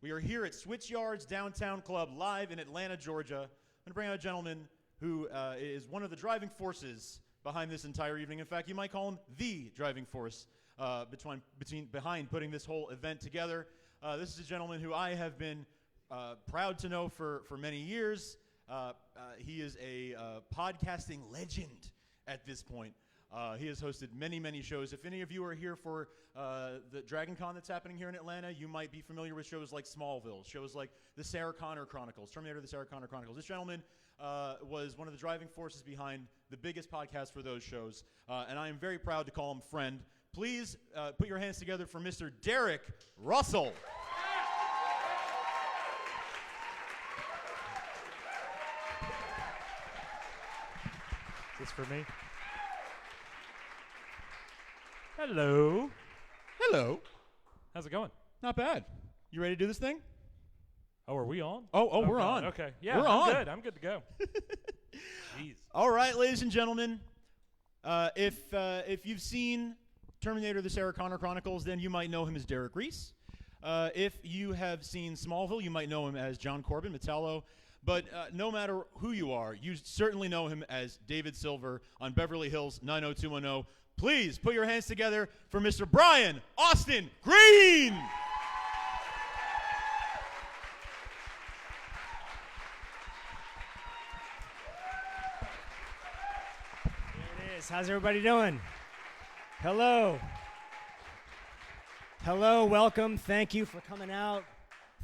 We are here at Switchyards Downtown Club live in Atlanta, Georgia. I'm going to bring out a gentleman who is one of the driving forces behind this entire evening. In fact, you might call him the driving force behind putting this whole event together. This is a gentleman who I have been proud to know for many years. He is a podcasting legend at this point. He has hosted many shows. If any of you are here for the Dragon Con that's happening here in Atlanta, you might be familiar with shows like Smallville, shows like the Sarah Connor Chronicles, Terminator: The Sarah Connor Chronicles. This gentleman was one of the driving forces behind the biggest podcast for those shows, and I am very proud to call him friend. Please put your hands together for Mr. Derek Russell. Is this for me? Hello. Hello. How's it going? Not bad. You ready to do this thing? Oh, are we on? Oh, we're on. Okay. Yeah, we're on. Good. I'm good to go. Jeez. All right, ladies and gentlemen. If you've seen Terminator: The Sarah Connor Chronicles, then you might know him as Derek Reese. If you have seen Smallville, you might know him as John Corbin, Metallo. But no matter who you are, you certainly know him as David Silver on Beverly Hills 90210. Please put your hands together for Mr. Brian Austin Green. There it is. How's everybody doing? Hello. Hello, welcome. Thank you for coming out.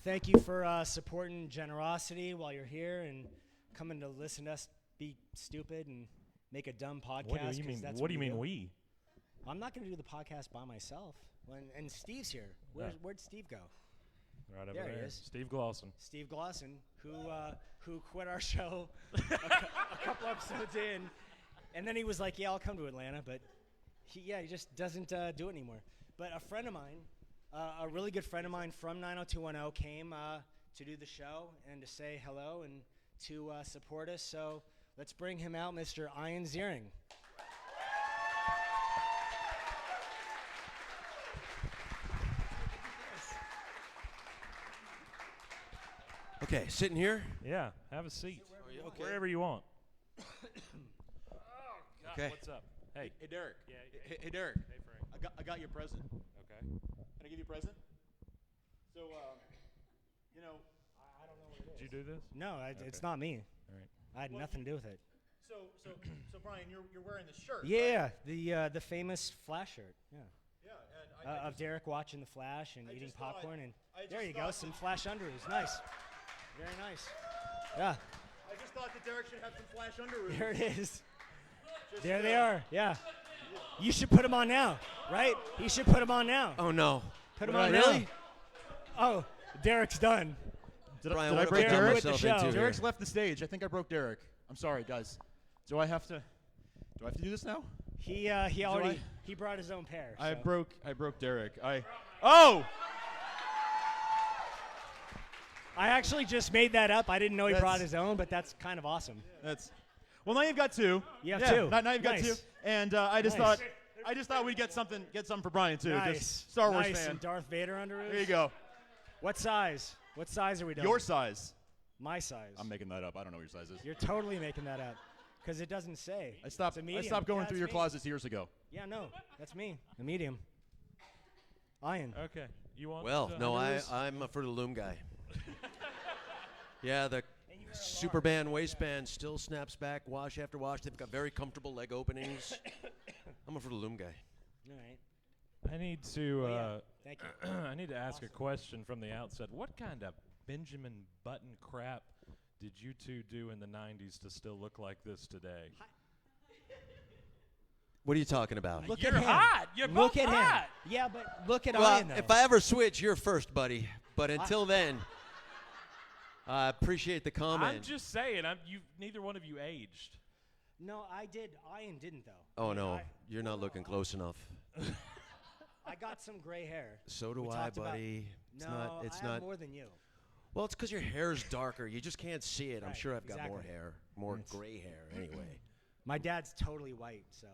Thank you for supporting Generosity while you're here and coming to listen to us be stupid and make a dumb podcast. What do you mean? What do you mean we? I'm not going to do the podcast by myself. And Steve's here. Where'd Steve go? Right over there. there. He is. Steve Glosson. Steve Glosson, who quit our show a couple episodes in, and then he was like, "Yeah, I'll come to Atlanta," but he just doesn't do it anymore. But a friend of mine, a really good friend of mine from 90210, came to do the show and to say hello and to support us. So let's bring him out, Mr. Ian Ziering. Okay, sitting here? Yeah, have a seat. Okay. Wherever you want. Oh, God. Okay. What's up? Hey. Hey, Derek. Yeah. Hey, Derek. Hey, Frank. I got you a present. Okay. Can I give you a present? So, I don't know what it is. Did you do this? No, Okay. it's not me. All right. I had nothing to do with it. So Brian, you're wearing the shirt. Yeah, the famous Flash shirt. Yeah. Yeah, and Of Derek watching the Flash and I eating just thought- popcorn, and I there just you go, thought- some Flash underoos. Nice, very nice. Yeah, I just thought that Derek should have some Flash underoos. there it is. Just, There they are. Yeah, you should put them on now, right? You should put them on now. Oh, no. Put them What on did I now. do? Oh, Derek's done. Brian, did I what break have I got Derek? myself With the show. into here? Derek's left the stage. I think I broke Derek. I'm sorry, guys. Do I have to do this now? He already he brought his own pair. I so. broke Derek. I actually just made that up. I didn't know he That's- brought his own, but that's kind of awesome. Well, now you've got two. You have yeah, two. Now you've got Nice. two. And I just Nice. thought we'd get something for Brian too. Nice. Just Star Wars nice. fan. And Darth Vader underoos. There you go. What size? What size are we doing? Your size. My size. I'm making that up. I don't know what your size is. You're totally making that up, because it doesn't say. I stopped It's a medium. going Yeah, through it's your me. closets years ago. Yeah, no, that's me. A medium. Iron. Okay. You want? Well, no, underoos? I'm a Fruit of the Loom guy. Yeah, the Superband waistband still snaps back wash after wash. They've got very comfortable leg openings. I'm a Fruit of the Loom guy. All right. I need to. Thank you. I need to ask a question from the outset. What kind of Benjamin Button crap did you two do in the '90s to still look like this today? What are you talking about? Look You're at him. hot. You're Look both at hot. him. Yeah, but look at Well, Ian though. if I ever switch, you're first, buddy. But until then, I appreciate the comment. I'm just saying. Neither one of you aged. No, I did. Ian didn't though. Oh, I mean, no. You're not looking close enough. I got some gray hair. So do We I, talked about- buddy. No, It's I not. have more than you. Well, it's because your hair's darker. You just can't see it. I'm Right, sure I've got more exactly. hair, more It's- gray hair anyway. My dad's totally white, so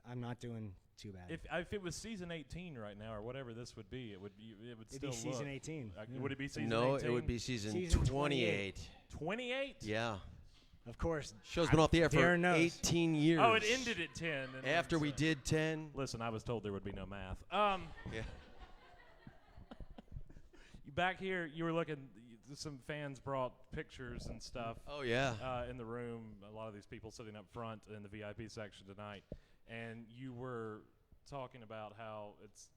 I'm not doing too bad. If it was season 18 right now or whatever this would be, it would It'd still be season look. 18. Yeah. Would it be season No, 18? it would be season Season 28. 28? Yeah. Of course. Show's been off the air for Darren knows. 18 years. Oh, it ended at 10. and After we so- did 10. Listen, I was told there would be no math. Yeah. Back here, you were looking. Some fans brought pictures and stuff. Oh, yeah. In the room, a lot of these people sitting up front in the VIP section tonight, and you were talking about how it's.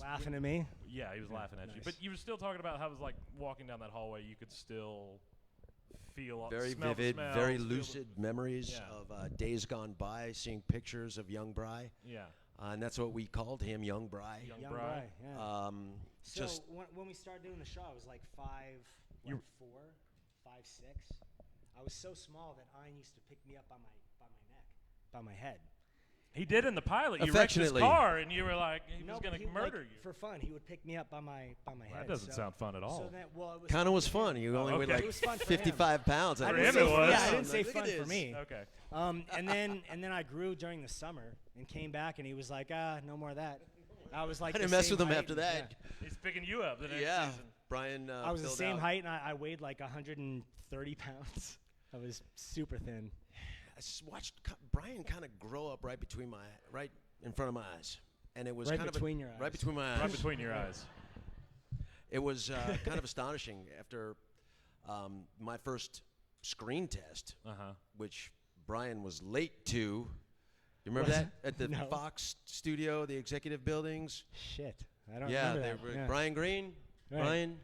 Laughing at me? Yeah, he was laughing at you, nice. but you were still talking about how it was like walking down that hallway. You could still feel Very smell the vivid, smells, very feel lucid memories Yeah. of days gone by, seeing pictures of young Bry. Yeah, And that's what we called him, Young Bry. Young Bry. Yeah. So Just when we started doing the show, I was like 5'4", 5'6". I was so small that Ian used to pick me up by my neck, by my head. he did in the pilot. You wrecked his Affectionately. car, and you were like, he was but going he to would, murder like, you. for fun. He would pick me up by my Well, head. that doesn't so, sound fun at all. So that, well, it was kind of was for him. fun. You only weighed okay. like It was fun for him. 55 pounds. I For didn't him say, it was. Yeah, I didn't say Look at fun for this. me. Okay. And then I grew during the summer and came back, and he was like, no more of that. I was like, I didn't the mess same with him height, after that. He's picking you up the next Yeah. season. Brian I was the filled same out. height, and I weighed like 130 pounds. I was super thin. I just watched Brian kind of grow up right in front of my eyes. And it was Right kind between of your eyes. Right between my eyes. Right between your eyes. It was kind of astonishing after my first screen test, which Brian was late to. You remember that? At the No. Fox studio, the executive buildings? Shit, I don't Yeah, remember they that. were Yeah. Brian Green. Right. Brian.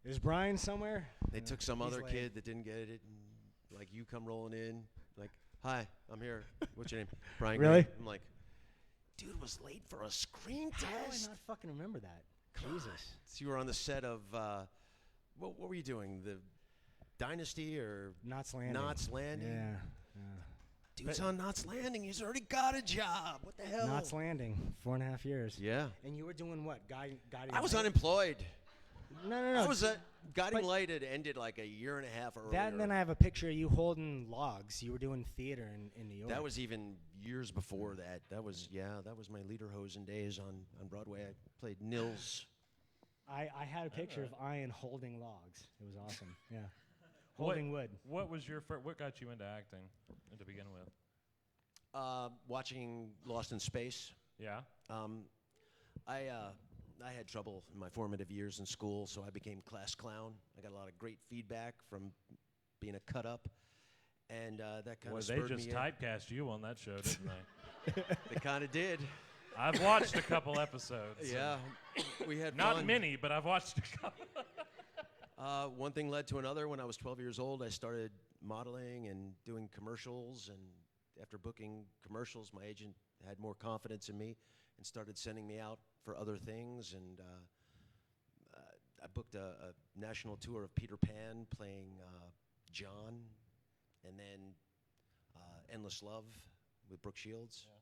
Is Brian somewhere? They took some He's other late. kid that didn't get it. And, like, you come rolling in. Like, hi, I'm here. What's your name? Brian Really? Green. I'm like, dude was late for a screen How do I test. not fucking remember that? Jesus. So you were on the set of, what were you doing? The Dynasty or Knots Landing. Knots Landing? Yeah. Dude's on Knots Landing. He's already got a job. What the hell? Knots Landing, 4.5 years. Yeah. And you were doing what? Guiding I was light? unemployed. No. I was Guiding But- Light had ended like a year and a half earlier. That, and then I have a picture of you holding logs. You were doing theater in New York. That was even years before that. That was my Lederhosen days on Broadway. I played Nils. I had a picture of Ian holding logs. It was awesome. Yeah. Holding wood. What was your what got you into acting to begin with? Watching Lost in Space. Yeah. I had trouble in my formative years in school, so I became class clown. I got a lot of great feedback from being a cut up, and that kind Well, of they spurred just me. typecast you on that show, didn't they? They kind of did. I've watched a couple episodes. Yeah, we had Not fun. many, but I've watched a couple. One thing led to another. When I was 12 years old, I started modeling and doing commercials. And after booking commercials, my agent had more confidence in me and started sending me out for other things. And I booked a national tour of Peter Pan playing John, and then Endless Love with Brooke Shields. Yeah.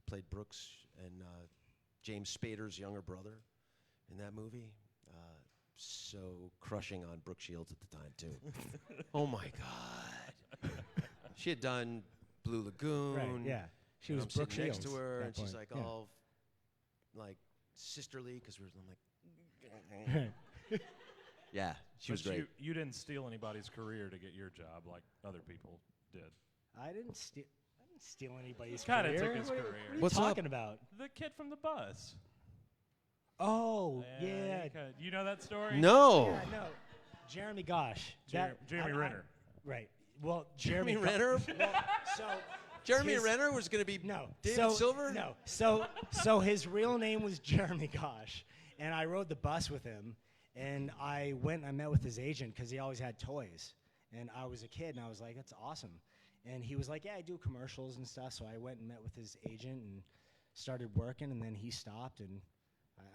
Played Brooks and James Spader's younger brother in that movie. So crushing on Brooke Shields at the time, too. Oh, my God. She had done Blue Lagoon. Right, yeah. She and was I'm sitting Brooke next to Shields her, at and that she's point, like yeah. all, like, sisterly, because I'm like, yeah, she was But great. You didn't steal anybody's career to get your job like other people did. I didn't steal anybody's Kinda career. took his What are- career. What are you What's up? talking about? The kid from the bus. Oh, he yeah. kinda- you know that story? No. Yeah, no. Jeremy Gosh. Jeremy Renner. Right. Well, Jeremy Go- Renner? Well, so Jeremy his- Renner was going to be No. David so, Silver? No. So his real name was Jeremy Gosh, and I rode the bus with him, and I went and I met with his agent because he always had toys, and I was a kid, and I was like, that's awesome, and he was like, yeah, I do commercials and stuff, so I went and met with his agent and started working, and then he stopped, and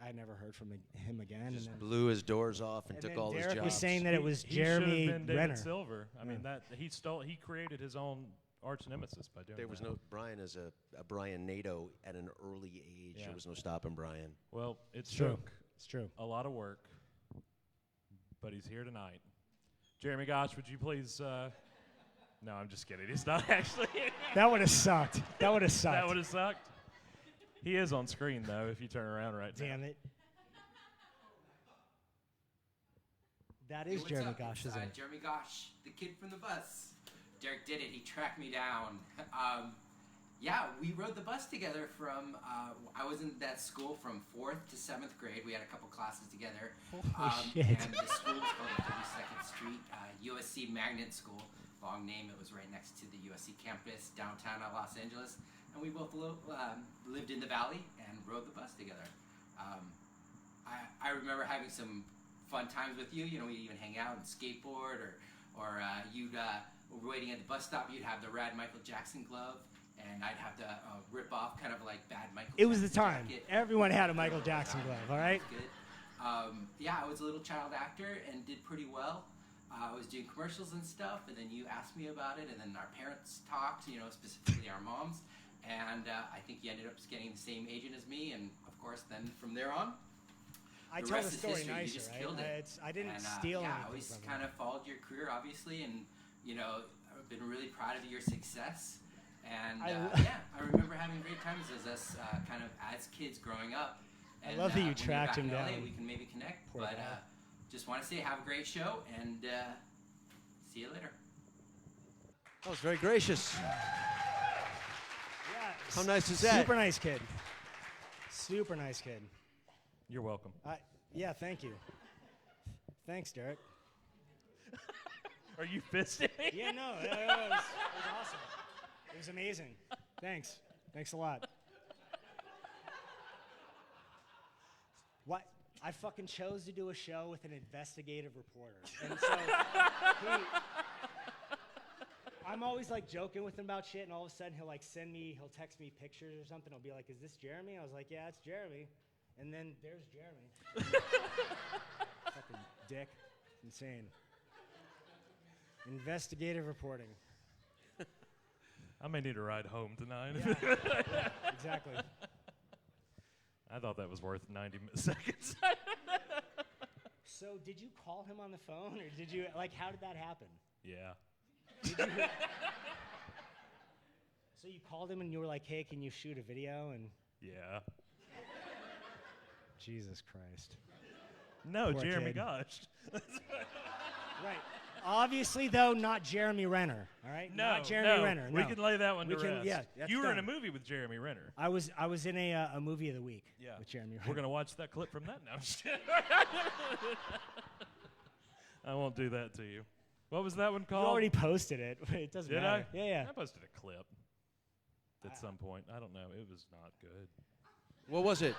I never heard from him again. Just and then, blew his doors off and took then all his Derek jobs. was saying that it was He should've Jeremy been David Renner. Silver. I mean, Yeah. that he created his own arch nemesis by doing There was that. no Brian as a Brian Nato at an early age. Yeah. There was no stopping Brian. Well, it It's true. took It's true. a lot of work, but he's here tonight. Jeremy Gosh, would you please? No, I'm just kidding. He's not actually. That would have sucked. That would have sucked. That would have sucked. He is on screen, though, if you turn around right now. Damn it. That Hey, is what's Jeremy up? Gosh, It's, isn't it? Jeremy Gosh, the kid from the bus. Derek did it. He tracked me down. Yeah, we rode the bus together from. I was in that school from 4th to 7th grade. We had a couple classes together. Holy shit. And the school was called 32nd Street USC Magnet School. Long name. It was right next to the USC campus downtown Los Angeles. And we both lived in the valley and rode the bus together. I remember having some fun times with you. You know, we'd even hang out and skateboard, or you'd were waiting at the bus stop. You'd have the rad Michael Jackson glove, and I'd have the rip off kind of like bad Michael. It was the Jackson time. jacket. Everyone had a Michael Jackson glove, all right? Good. Yeah, I was a little child actor and did pretty well. I was doing commercials and stuff, and then you asked me about it, and then our parents talked, you know, specifically our moms, and I think you ended up getting the same agent as me, and of course, then from there on, I the tell the rest is story history. You nicer, just right? killed it. I didn't And, steal yeah, I anything always from kind you. of followed your career, obviously, and you know, I've been really proud of your success. And yeah, I remember having great times as us kind of as kids growing up. I And, love that you when you're tracked back him in LA, down. we can maybe connect. Poor but guy. just want to say, have a great show, and see you later. That was very gracious. Yeah, How nice is that? Super nice kid. Super nice kid. You're welcome. Yeah, thank you. Thanks, Derek. Are you fisting me? Yeah, no, it was awesome. It was amazing. Thanks. Thanks a lot. What? I fucking chose to do a show with an investigative reporter. And so I'm always like joking with him about shit, and all of a sudden he'll text me pictures or something. He'll be like, "Is this Jeremy?" I was like, "Yeah, it's Jeremy." And then there's Jeremy. Fucking dick. Insane. Investigative reporting. I may need a ride home tonight. Yeah. Exactly. I thought that was worth 90 seconds. So did you call him on the phone, or did you, how did that happen? Yeah. So you called him and you were like, "Hey, can you shoot a video?" And Yeah. Jesus Christ. No, Poor Jeremy kid. Gosh. Right. Obviously, though, not Jeremy Renner. All right. No, not Jeremy no. Renner. We no. can lay that one We to can- rest. yeah, that's you were in a done. movie with Jeremy Renner. I was in a movie of the week. Yeah. With Jeremy Renner. We're gonna watch that clip from that now. I'm just kidding. I won't do that to you. What was that one You called? already posted it. It doesn't Did matter. I? Yeah, yeah. I posted a clip at some point. I don't know. It was not good. What was it?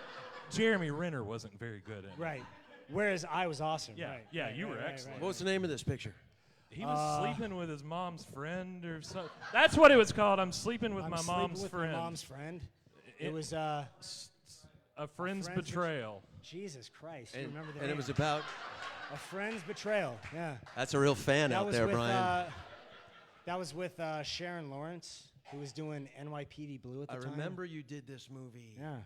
Jeremy Renner wasn't very good at it. Right. Whereas I was awesome. Yeah, Right, yeah, right, you right, were right, excellent. right. What was the name of this picture? He was sleeping with his mom's friend or something. That's what it was called. I'm sleeping with I'm my sleeping mom's with friend. My mom's friend. It It- was A friend's friend's betrayal. Jesus Christ. You And, remember the and name? it was about. A friend's betrayal. Yeah. That's a real fan That out was there, with Brian. that was with Sharon Lawrence, who was doing NYPD Blue at the I time. remember you did this movie. Yeah.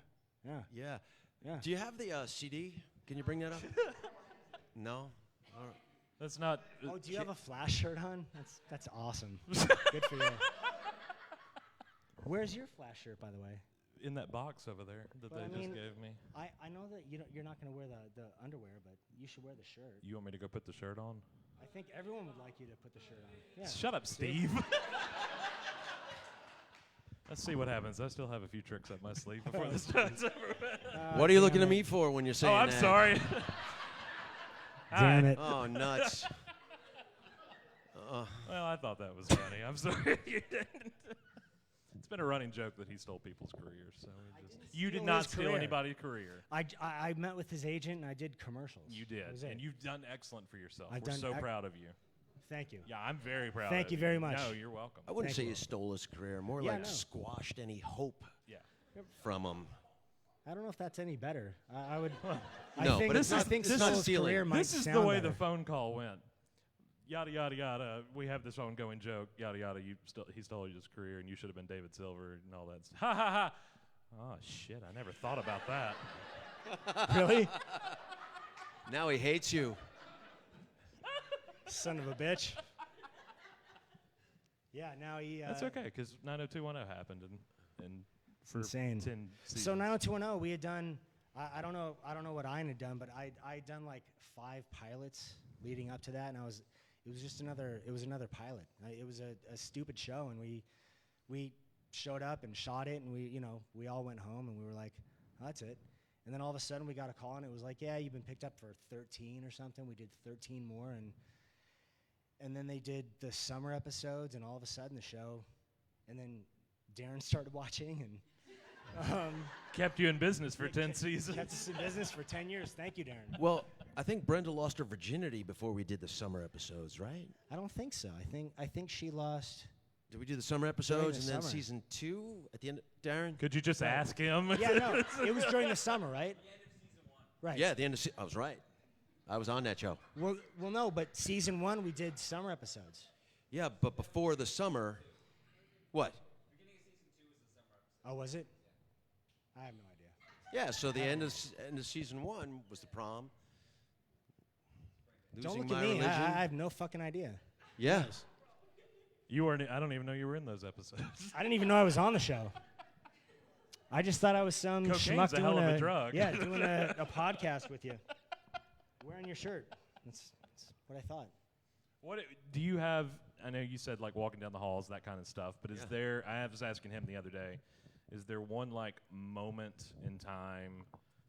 Yeah. Yeah. Yeah. Do you have the CD? Can you bring that up? No. All right. That's not. Oh, do you have a Flash shirt on? That's awesome. Good for you. Where's your Flash shirt, by the way? in that box over there that But they I just mean- gave me. I know that you're not going to wear the underwear, but you should wear the shirt. You want me to go put the shirt on? I think everyone would like you to put the shirt on. Yeah. Shut up, Steve. Let's see what happens. I still have a few tricks up my sleeve before this time's over. What are you looking damn at it. me for when you're saying Oh, I'm that? sorry. Damn Hi. it. Oh, nuts. Well, I thought that was funny. I'm sorry you didn't. It's been a running joke that he stole people's careers. So you did steal not his steal career. anybody's career. I met with his agent and I did commercials. You That was did, it. and you've done excellent for yourself. I've We're done so ec- proud of you. Thank you. Yeah, I'm very proud. Thank of you very much. No, you're welcome. I wouldn't Thank say you. you stole his career, more Yeah, like no. squashed any hope Yeah. from him. I don't know if that's any better. I would. I No, think, but it's I not- think it's Sissel's not stealing. career might This is the sound way better. the phone call went. Yada yada yada. We have this ongoing joke. Yada yada. He stole his career, and you should have been David Silver and all that. Ha ha ha. Oh shit! I never thought about that. Really? Now he hates you. Son of a bitch. Yeah, now he. That's okay, because 90210 happened, and for insane. 10 seasons. So 90210, we had done. I don't know what Ian had done, but I had done like 5 pilots leading up to that, and it was just another pilot. It was a stupid show, and we showed up and shot it, and we all went home, and we were like, oh, that's it. And then all of a sudden we got a call, and it was like, yeah, you've been picked up for 13 or something. We did 13 more, and then they did the summer episodes, and all of a sudden the show, and then Darren started watching, and kept you in business for 10 seasons. kept us in business for 10 years. Thank you, Darren. Well, I think Brenda lost her virginity before we did the summer episodes, right? I don't think so. I think she lost. Did we do the summer episodes and then summer. season 2 at the end? Darren? Could you just ask him? Yeah, no, it was during the summer, right? The end of season 1. Right. Yeah, at the end of I was right. I was on that show. Well, no, but season 1 we did summer episodes. Yeah, but before the summer, what? Oh, was it? I have no idea. Yeah, so the end of season 1 was the prom. Don't Losing look at my me. religion. I have no fucking idea. Yeah. You weren't. I don't even know you were in those episodes. I didn't even know I was on the show. I just thought I was some Cocaine's schmuck a doing hell of a drug. Yeah, doing a podcast with you, wearing your shirt. That's what I thought. What do you have? I know you said like walking down the halls, that kind of stuff. But is there? I was asking him the other day. Is there one like moment in time?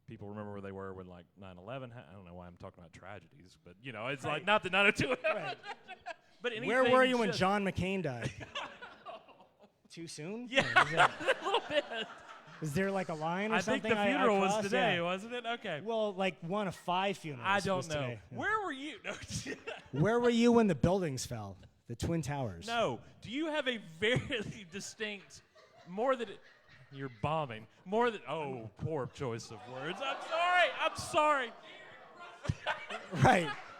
People remember where they were when like 9/11. I don't know why I'm talking about tragedies, but it's like not the 902. Right. But Where were you when just- John McCain died? Too soon? Yeah, Or a little bit. is there like a line or I think something? the funeral was crossed? today, Yeah. wasn't it? Okay. Well, like one of 5 funerals. I don't was know. today. Yeah. Where were you? No. Where were you when the buildings fell? The Twin Towers. No. Do you have a very distinct, more than you're bombing, more than poor choice of words. I'm sorry.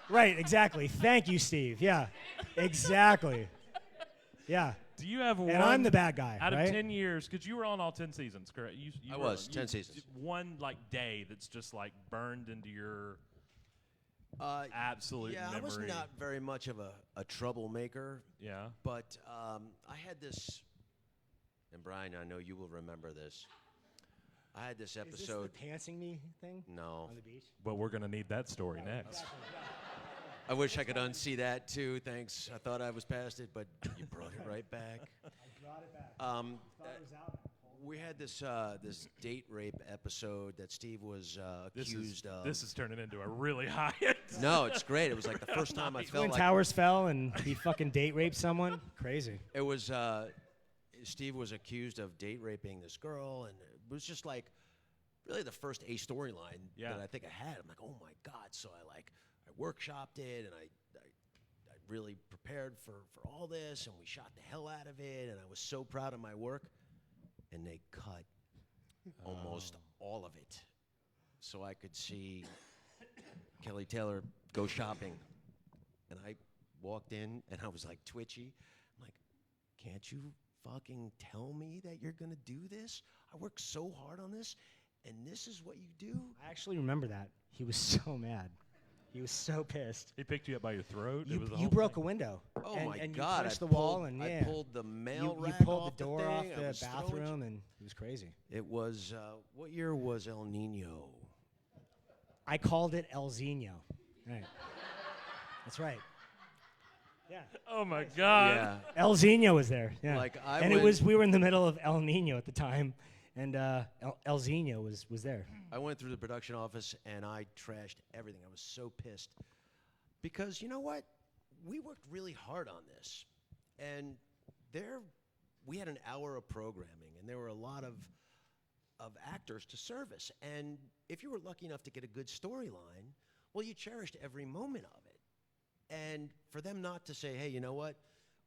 Right, exactly. Thank you, Steve. Yeah, exactly. Yeah. Do you have one? And I'm the bad guy, Out right? of 10 years, because you were on all 10 seasons, correct? You I were- was, 10 seasons. One like day that's just like burned into your absolute Yeah, memory. I was not very much of a troublemaker, Yeah. but I had this, and Brian, I know you will remember this. I had this Is this episode. the pantsing me thing No. on the beach? But we're gonna need that story next. I wish I could unsee that too. Thanks. I thought I was past it, but you brought it right back. I brought it back. Um, Thought it was out. we had this this date rape episode that Steve was accused of. This is turning into a really high. No, it's great. It was like the first time I felt Twin like Towers fell and he fucking date raped someone. Crazy. it was. Steve was accused of date raping this girl, and it was just like really the first A storyline that I think I had. I'm like, oh my god! So I workshopped it, and I really prepared for all this, and we shot the hell out of it, and I was so proud of my work. And they cut almost all of it, so I could see Kelly Taylor go shopping. And I walked in, and I was like twitchy. I'm like, can't you fucking tell me that you're gonna do this? I worked so hard on this, and this is what you do? I actually remember that. He was so mad. He was so pissed. He picked you up by your throat. You, it was the you whole broke thing. a window. Oh and, my and God! You punched I the wall, pulled, and I yeah, pulled the mail you rack pulled off the door off thing. I the was throwing bathroom, and it was crazy. It was what year was El Nino? I called it El Zino. Right. That's right. Yeah. Oh my God. Yeah. El Zino was there. Yeah. Like, I and went- we were in the middle of El Nino at the time, and El Zino was there. I went through the production office and I trashed everything. I was so pissed because you know what? We worked really hard on this, and we had an hour of programming, and there were a lot of actors to service. And if you were lucky enough to get a good storyline, well, you cherished every moment of it. And for them not to say, hey, you know what?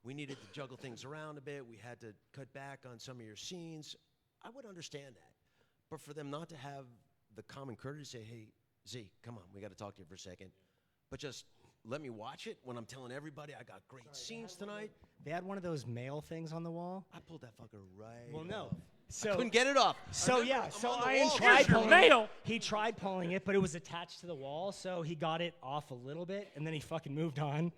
We needed to juggle things around a bit. We had to cut back on some of your scenes. I would understand that. But for them not to have the common courtesy to say, hey, Z, come on, we got to talk to you for a second. But just let me watch it when I'm telling everybody I got great scenes tonight. They had one of those mail things on the wall. I pulled that fucker right Well, no. off. So Couldn't get it off. So Remember, yeah, I'm so on the Ian wall. tried Here's your pulling mail. it. He tried pulling it, but it was attached to the wall, so he got it off a little bit, and then he fucking moved on.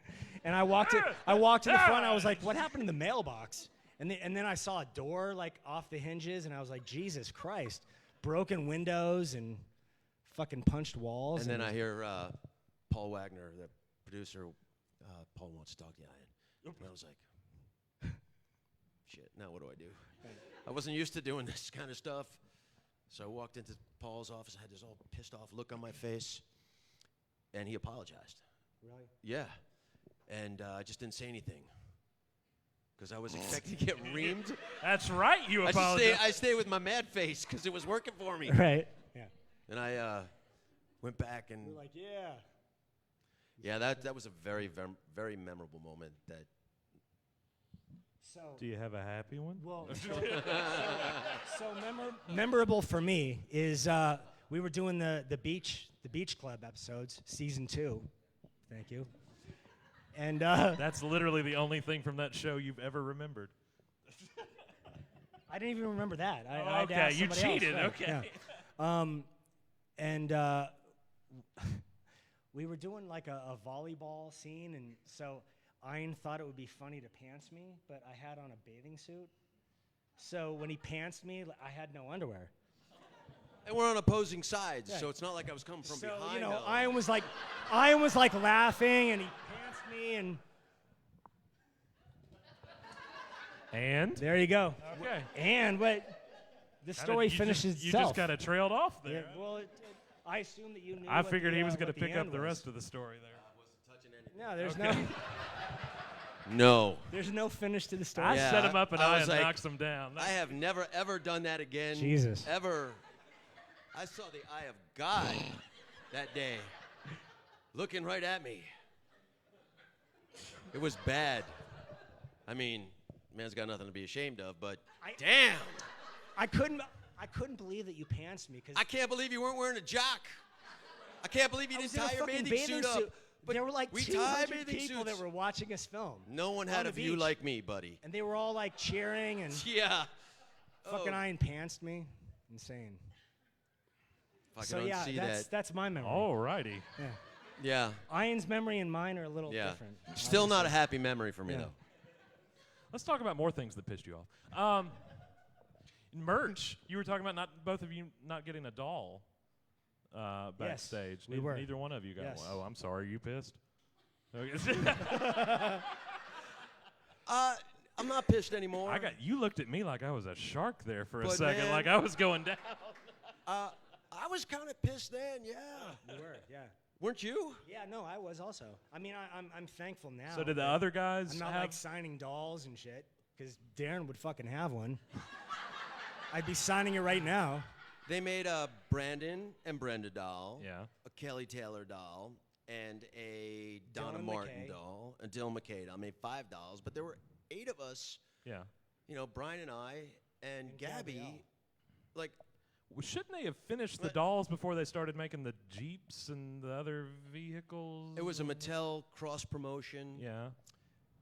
And I walked to the front. I was like, "What happened to the mailbox?" And then I saw a door like off the hinges, and I was like, Jesus Christ, broken windows and fucking punched walls. And then I hear Paul Wagner, the producer, Paul wants to talk to you, Ian. And I was like, shit, now what do I do? I wasn't used to doing this kind of stuff. So I walked into Paul's office, I had this all pissed off look on my face, and he apologized. Really? Yeah. And I just didn't say anything. Because I was expecting to get reamed. That's right, you apologized. I stayed with my mad face because it was working for me. Right. Yeah. And I went back and... You're like, yeah. Yeah, that was a very, very, very memorable moment. That. So. Do you have a happy one? Well, memorable for me is we were doing the Beach Club episodes, season 2. Thank you. And that's literally the only thing from that show you've ever remembered. I didn't even remember that. Okay, you cheated. Right, Okay. Yeah. And we were doing like a volleyball scene, and so Ian thought it would be funny to pants me, but I had on a bathing suit. So when he pantsed me, I had no underwear. And we're on opposing sides, Yeah. so it's not like I was coming from So, behind. you know, him. Ian was like laughing, and he pantsed me, and there you go. Okay. And but the story finishes You itself. just kind of trailed off there. Yeah, well, I assume that you knew. I what figured the, he was going to pick up the rest of the story there. No, there's No. there's no finish to the story. I Yeah, set him up and I I was like, knocks him down. I have never, ever done that again. Jesus. Ever. I saw the eye of God that day looking right at me. It was bad. I mean, man's got nothing to be ashamed of, but damn. I couldn't believe that you pantsed me because I can't believe you weren't wearing a jock. I can't believe you I was didn't in a tie your fucking bathing suit up. But there were like we tied 200 bathing people that suits. were watching us film. No one on had the a view beach. like me, buddy. And they were all like cheering, and Yeah. fucking Ian pantsed me. Insane. If I So can yeah, unsee that's my memory. Alrighty. Yeah. Yeah. Ian's memory and mine are a little Yeah. different. Still not a happy memory for me, Yeah. though. Let's talk about more things that pissed you off. Merch. You were talking about both of you not getting a doll backstage. we were. Neither one of you got Yes. one. Oh, I'm sorry. You pissed? Okay. I'm not pissed anymore. You looked at me like I was a shark there for a But second, man- like I was going down. I was kind of pissed then, yeah. We were, yeah. Weren't you? Yeah, no, I was also. I mean, I'm thankful now. So did the that other guys I'm not have? like signing dolls and shit, because Darren would fucking have one. I'd be signing it right now. They made a Brandon and Brenda doll, Yeah. a Kelly Taylor doll, and a Donna Dylan Martin McKay. doll, and Dylan McKay doll. I made 5 dolls, but there were 8 of us, Yeah. you know, Brian and I, and Gabby. Gabrielle. Like, Well, shouldn't they have finished the But- dolls before they started making the Jeeps and the other vehicles? it was a Mattel cross promotion. Yeah.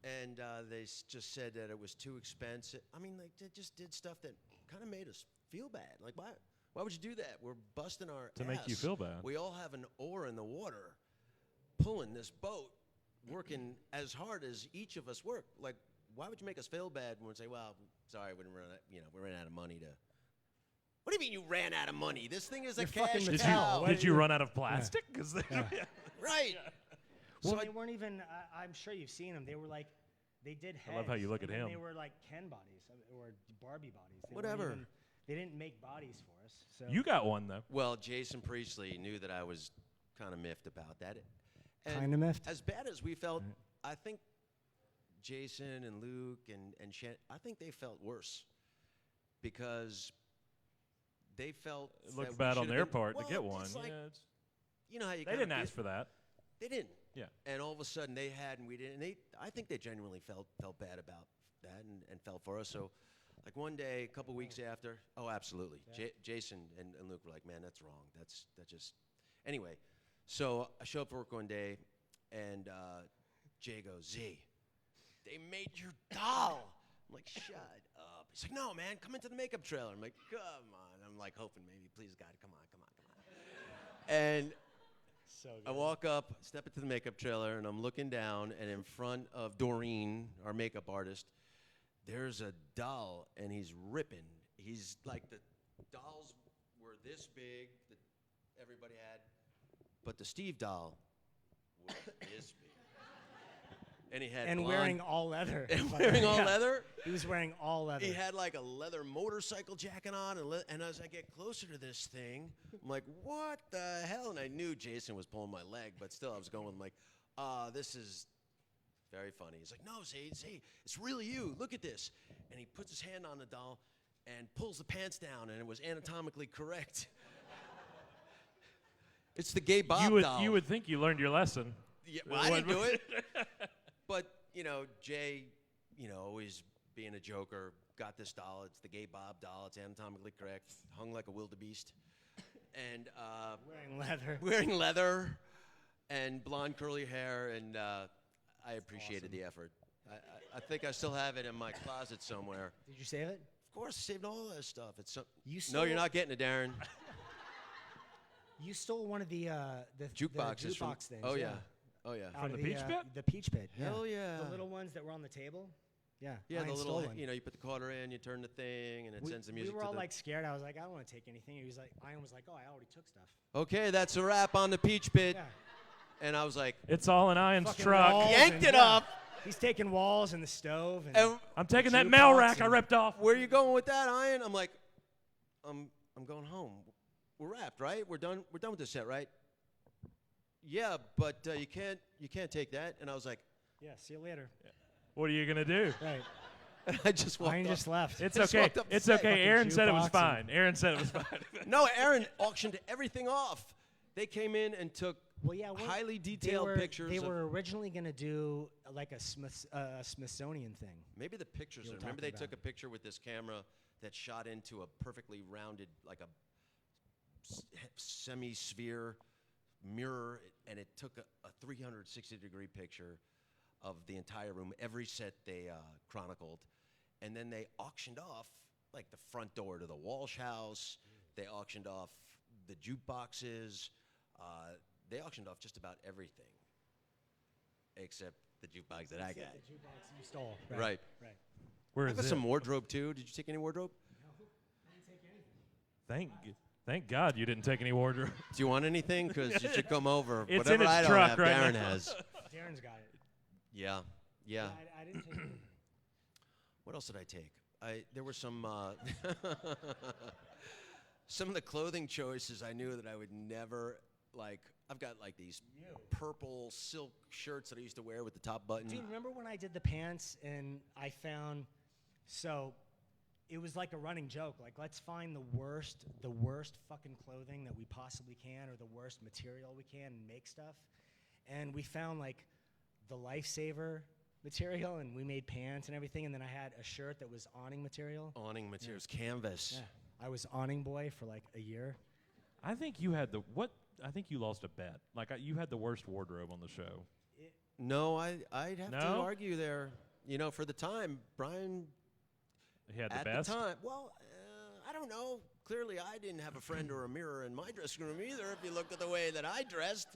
And they just said that it was too expensive. I mean, like, they just did stuff that kind of made us feel bad. Like, why would you do that? We're busting our To make you ass. feel bad. We all have an oar in the water, pulling this boat, working as hard as each of us work. Like, why would you make us feel bad when we say, "Well, sorry, we ran out of money to." What do you mean you ran out of money? This thing is a You're cash fucking Did Mattel. you What did do you you- run out of plastic? 'Cause they- Right. Well, So they weren't even. I'm sure you've seen them. They were like, they did heads. I love how you look and at then him. They were like Ken bodies or Barbie bodies. They weren't Whatever. even- they didn't make bodies for us. So You got one though. Well, Jason Priestley knew that I was kind of miffed about that. And Kinda miffed? As bad as we felt, I think Jason and Luke and Shannon, I think they felt worse because they felt It looked that we bad on should've their been- part well, to get one. it's like, Yeah, you know how you they kinda didn't feel- ask for that. They didn't. Yeah. And all of a sudden they had and we didn't. And I think they genuinely felt bad about that and felt for us. So, like one day, a couple weeks after, oh, absolutely. Jason and Luke were like, man, that's wrong. That's just. Anyway, so I show up for work one day, and Jay goes, Z, they made your doll. I'm like, shut up. He's like, no, man, come into the makeup trailer. I'm like, come on. I'm like hoping maybe, please, God, come on. And So I walk up, step into the makeup trailer, and I'm looking down, and in front of Doreen, our makeup artist, there's a doll, and he's ripping. He's like, the dolls were this big that everybody had, but the Steve doll was this big. And he had And blonde, wearing all leather. and wearing all Yeah. leather. He was wearing all leather. He had like a leather motorcycle jacket on, and as I get closer to this thing, I'm like, what the hell? And I knew Jason was pulling my leg, but still I was going like, this is very funny. He's like, no, see, it's really you. Look at this. And he puts his hand on the doll and pulls the pants down, and it was anatomically correct. It's the gay Bob doll. You would think you learned your lesson. Yeah, well, I didn't do it. But, Jay, always being a joker, got this doll. It's the gay Bob doll. It's anatomically correct, hung like a wildebeest. And wearing leather and blonde curly hair, and I appreciated the effort. I think I still have it in my closet somewhere. Did you save it? Of course, I saved all that stuff. No, you're not getting it, Darren. You stole one of the Jukeboxes from. jukebox things. Oh yeah. Oh yeah. Out From of the Peach Pit? The Peach Pit. Hell yeah. The little ones that were on the table. Yeah. Yeah, Ian the stole little, one. you put the quarter in, you turn the thing, and it sends the music We were all to the. like scared. I was like, I don't want to take anything. He was like, Ian was like, oh, I already took stuff. Okay, that's a wrap on the Peach Pit. Yeah. And I was like, It's all in Ian's Fucking truck. walls yanked and- it yeah. up. He's taking walls and the stove. And I'm taking that Jukebox mail rack I and- ripped off. where are you going with that, Ian? I'm like, I'm going home. We're wrapped, right? We're done with this set, right? Yeah, but you can't take that. And I was like, yeah, see you later. What are you gonna do? Right. and I just walked Ian off. just left. It's Just okay. walked up It's the set. okay. Aaron Fucking said it was jukebox fine. Aaron said it was fine. No, Aaron auctioned everything off. They came in and took Well, yeah, highly detailed pictures. They of were originally going to do like a Smithsonian thing. maybe the pictures. You were Remember, talking they took about. a picture with this camera that shot into a perfectly rounded, like a semi-sphere mirror, and it took a 360-degree picture of the entire room. Every set they chronicled, and then they auctioned off like the front door to the Walsh house. They auctioned off the jukeboxes. They auctioned off just about everything, except the jukebox that I got. The jukebox you stole. Right. Right. Where I is got it? some wardrobe too. Did you take any wardrobe? Thank God you didn't take any wardrobe. Do you want anything? Because you should come over. It's Whatever in its I don't truck have, right Darren now. has. Darren's got it. Yeah. I didn't take it. What else did I take? There were some some of the clothing choices I knew that I would never like. I've got like these purple silk shirts that I used to wear with the top button. Dude, remember when I did the pants and I found, so it was like a running joke. Like, let's find the worst fucking clothing that we possibly can, or the worst material we can, and make stuff. And we found like the Lifesaver material, and we made pants and everything. And then I had a shirt that was awning material. Awning materials, canvas. Yeah, I was awning boy for like a year. I think you had I think you lost a bet. Like you had the worst wardrobe on the show. No, I'd have to No? argue there. For the time, Brian He had the at best. the time. Well, I don't know. Clearly, I didn't have a friend or a mirror in my dressing room either. If you looked at the way that I dressed.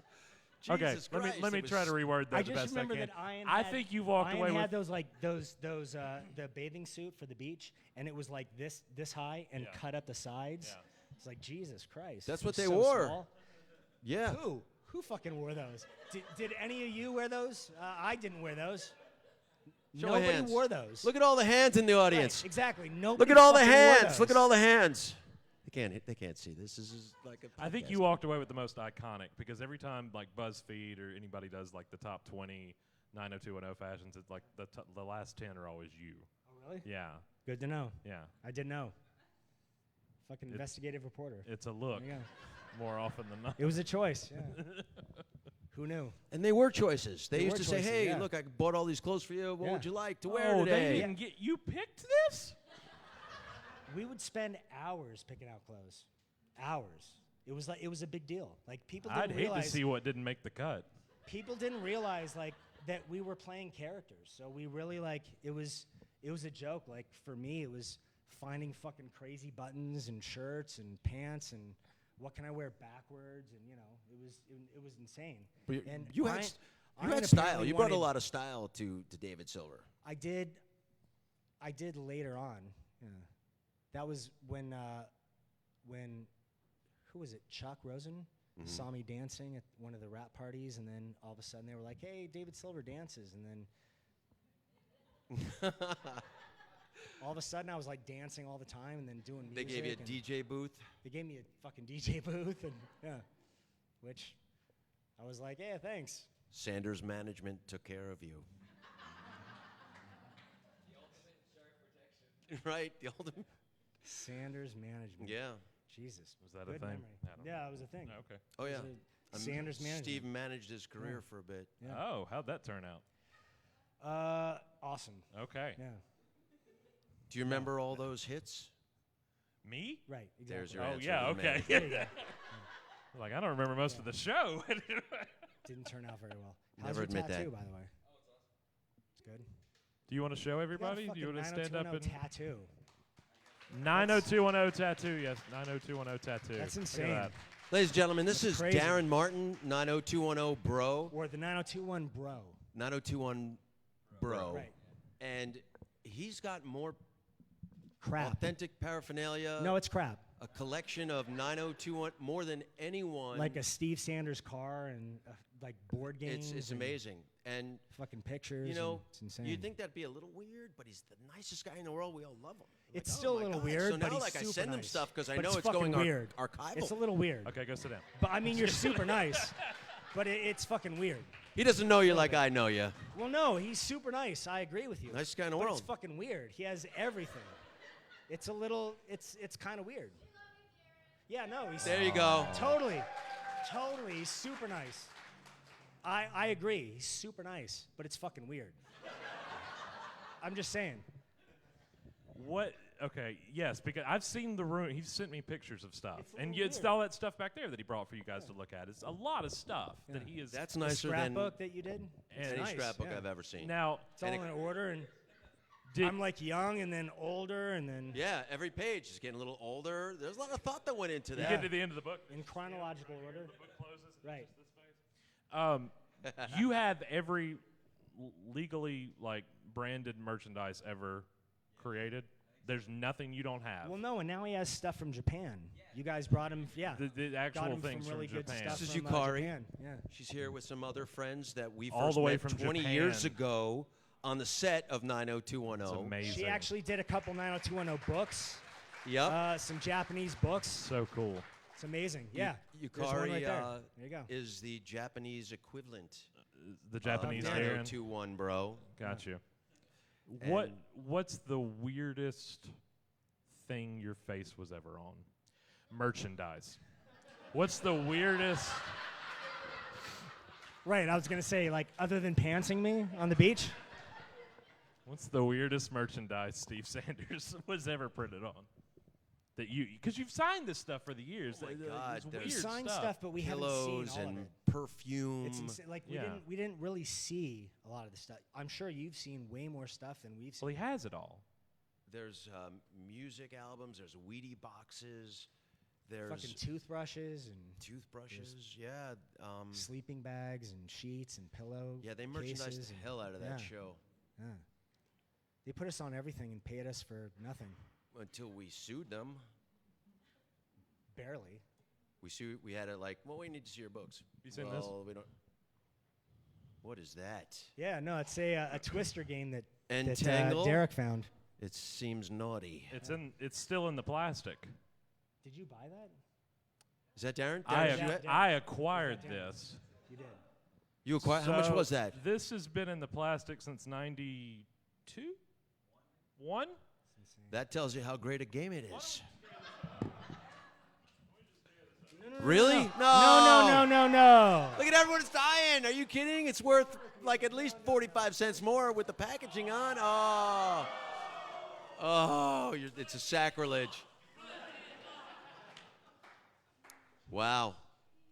Okay, Jesus let Christ, me it try was- to reword that I the just best remember I can. that Ian I had, think you walked Ian away had with. those the bathing suit for the beach, and it was like this high and Yeah. cut at the sides. Yeah. It's like, Jesus Christ. That's it what was they so wore. small. Yeah. Who fucking wore those? Did any of you wear those? I didn't wear those. Show of Nobody hands. wore those. Look at all the hands in the Right, audience. exactly. Nobody. Look at all the fucking wore hands. Look at those. all the hands. They can't see this. This is like a. I think podcast. you walked away with the most iconic because every time like BuzzFeed or anybody does like the top 20 90210 fashions, it's like the last 10 are always you. Oh, really? Yeah, Good to know. yeah. I didn't know. Fucking investigative reporter. It's a look There you go. more often than not. It was a choice. Yeah. Who knew? And they were choices. They They used were to say, choices, "Hey, yeah. look, I bought all these clothes for you. What Yeah. would you like to wear Oh, today?" they didn't get you picked this. We would spend hours picking out clothes. Hours. It was a big deal. Like people didn't I'd hate realize to see what didn't make the cut. people didn't realize like that we were playing characters. So we really like it was a joke. Like for me it was finding fucking crazy buttons and shirts and pants and what can I wear backwards, and it was insane. But And you Ian had style. apparently You brought a wanted- lot of style to David Silver. I did I did later on. Yeah. That was when who was it? Chuck Rosen saw me dancing at one of the rap parties, and then all of a sudden they were like, "Hey, David Silver dances," and then all of a sudden I was like dancing all the time, and then doing music. They gave you a DJ booth. They gave me a fucking DJ booth, and which I was like, "Yeah, thanks." Sanders Management took care of you. Right, the ultimate. Sanders Management. Yeah. Jesus. Was that Good a thing? memory. I don't know. Yeah, it was a thing. Oh, okay. Oh, yeah. Sanders Management. Steve managed his career for a bit. Yeah. Oh, how'd that turn out? Awesome. Okay. Yeah. Do you remember all those hits? Me? Right. Exactly. There's your Oh, answer. yeah, to the okay. man. There you go. Like, I don't remember most of the show. Didn't turn out very well. How's Never your admit tattoo, that. by the way? It's good. Do you want to show everybody? Do you want to stand up and 90210 tattoo. 90210 tattoo? Yes, 90210 tattoo. That's Look insane. at that. Ladies and gentlemen, this That's is crazy. Darren Martin, 90210 Bro. Or the 9021 Bro. 90210 Bro. Right. And he's got more Crap. authentic paraphernalia. No, it's crap. A collection of 90210 more than anyone. Like a Steve Sanders car and like board games. It's and amazing. And Fucking pictures. you know, and it's insane. you'd think that'd be a little weird, but he's the nicest guy in the world. We all love him. It's Like, still oh a my little God. weird, So but now, he's like, I super send him nice. stuff because I But know it's fucking going weird. archival. It's a little weird. Okay, go sit down. But I mean, you're super nice. But it's fucking weird. He doesn't know you like I know you. Well, no, he's super nice. I agree with you. Nicest guy in the but world. it's fucking weird. He has everything. It's a little. It's kind of weird. Yeah, no, he's There you go. totally. He's super nice. I agree. He's super nice, but it's fucking weird. I'm just saying. What? Okay, yes, because I've seen the room. He's sent me pictures of stuff, It's a and little it's weird. all that stuff back there that he brought for you guys to look at. It's a lot of stuff that he is. That's The nicer than scrapbook that you did. It's any nice, scrapbook yeah. I've ever seen. now. It's all And in order, and Did, I'm like young, and then older, and then Yeah, every page is getting a little older. There's a lot of thought that went into you that. get to the end of the book. in chronological order. The book closes. and Right. just this page. You have every legally like branded merchandise ever created. There's nothing you don't have. Well, no, and now he has stuff from Japan. You guys brought him, yeah. the got actual him things from really from good Japan. stuff This is from Yukari. Japan. Yeah. She's here with some other friends that we All first the way met from 20 Japan. years ago on the set of It's 90210. amazing. She actually did a couple 90210 books, Yep. some Japanese books. So cool. It's amazing. Yeah. There's one Yukari right there. There you go. is the Japanese equivalent The Japanese of Darren. 90210 Bro. Got you. And- What's the weirdest thing your face was ever on? Merchandise. What's the weirdest? Right. I was gonna say, like, other than pantsing me on the beach. What's the weirdest merchandise Steve Sanders was ever printed on? That you, because you've signed this stuff for the years. Oh my It's God, weird there's- We signed stuff. stuff, but we haven't Pillows seen all of and it. perfume. It's insane. Like Yeah. we didn't really see a lot of the stuff. I'm sure you've seen way more stuff than we've seen. Well, he has it all. There's music albums. There's Wheatie boxes. There's Fucking toothbrushes and toothbrushes. Yeah. sleeping bags and sheets and pillow. Yeah, they merchandised cases the and- hell out of that yeah. show Yeah. They put us on everything and paid us for nothing. until we sued them. Barely. We had to like, well, we need to see your books. You seen this? Well, we don't. What is that? Yeah, no, it's a twister game that Entangle? Derek found. It seems naughty. It's still in the plastic. Did you buy that? Is that Darren? I, Darren, Yeah. I acquired Yeah. this. You did. you acquired? How much So was that? This has been in the plastic since '92. One? That tells you how great a game it is. Really? No. Look at everyone, it's dying. Are you kidding? It's worth like at least 45 cents more with the packaging on. It's a sacrilege. Wow.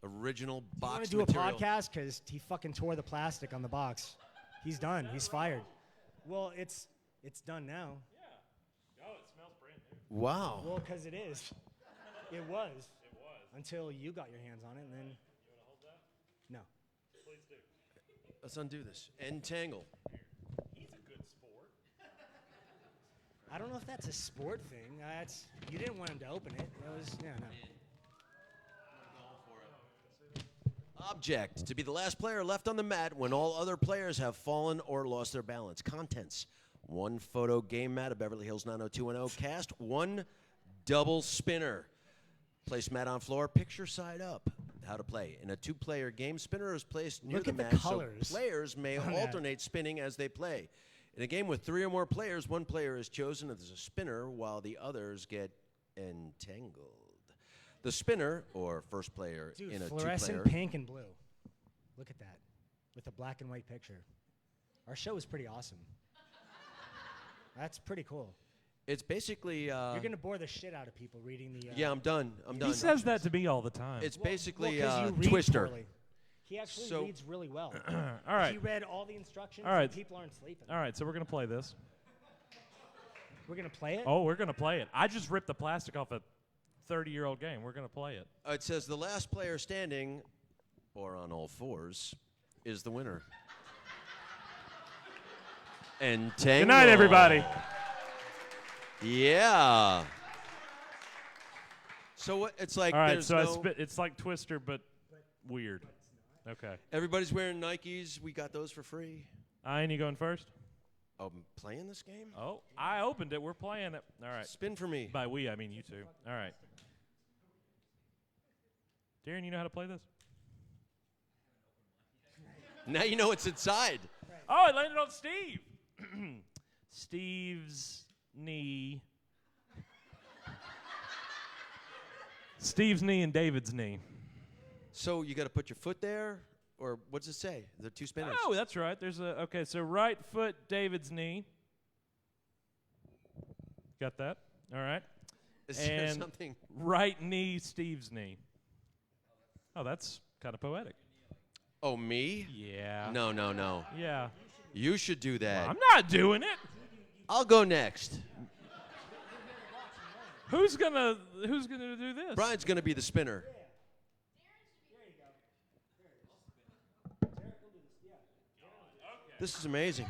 Original You want box to do material. a podcast? Because he fucking tore the plastic on the box. He's done. He's fired. Well, it's done now. Oh, it smells brand new. Wow. Well, because it is. It was. Until you got your hands on it, and then. You want to hold that? No. Please do. Let's undo this. Entangle. He's a good sport. I don't know if that's a sport thing. You didn't want him to open it. It was no. Object, to be the last player left on the mat when all other players have fallen or lost their balance. Contents, 1 photo game mat, a Beverly Hills 90210 cast, 1 double spinner. Place mat on floor, picture side up. How to play. In a 2-player game, spinner is placed near Look the at the mat colors so players may on that. alternate spinning as they play. In a game with 3 or more players, 1 player is chosen as a spinner while the others get entangled. The spinner, or first player Dude, in a fluorescent 2-player... pink and blue. Look at that. With a black and white picture. Our show is pretty awesome. That's pretty cool. It's basically... You're going to bore the shit out of people reading the... yeah, I'm done. I'm done. He says that to me all the time. It's basically 'cause you read Twister. poorly. He actually So- reads really well. all right. He read all the instructions, All right. and people aren't sleeping. All right, so we're going to play this. We're going to play it? Oh, we're going to play it. I just ripped the plastic off a 30-year-old game. We're going to play it. It says the last player standing, or on all fours, is the winner. Entangled. Good night, everybody. Yeah. So what? It's like All right, there's so no. it's like Twister, but weird. Okay. Everybody's wearing Nikes. We got those for free. Ian, you going first? Oh, I'm playing this game. Oh, I opened it. We're playing it. All right. Spin for me. By we, I mean you two. All right. Darren, you know how to play this? Now you know what's inside. Oh, it landed on Steve. Steve's knee. Steve's knee and David's knee. So you got to put your foot there, or what's it say? The 2 spinners. Oh, that's right. There's a okay. So right foot, David's knee. Got that? All right. Is there and something? Right knee, Steve's knee. Oh, that's kind of poetic. Oh, me? Yeah. No, no, no. Yeah. You should do that. I'm not doing it. I'll go next. Who's gonna do this? Brian's gonna be the spinner. This is amazing.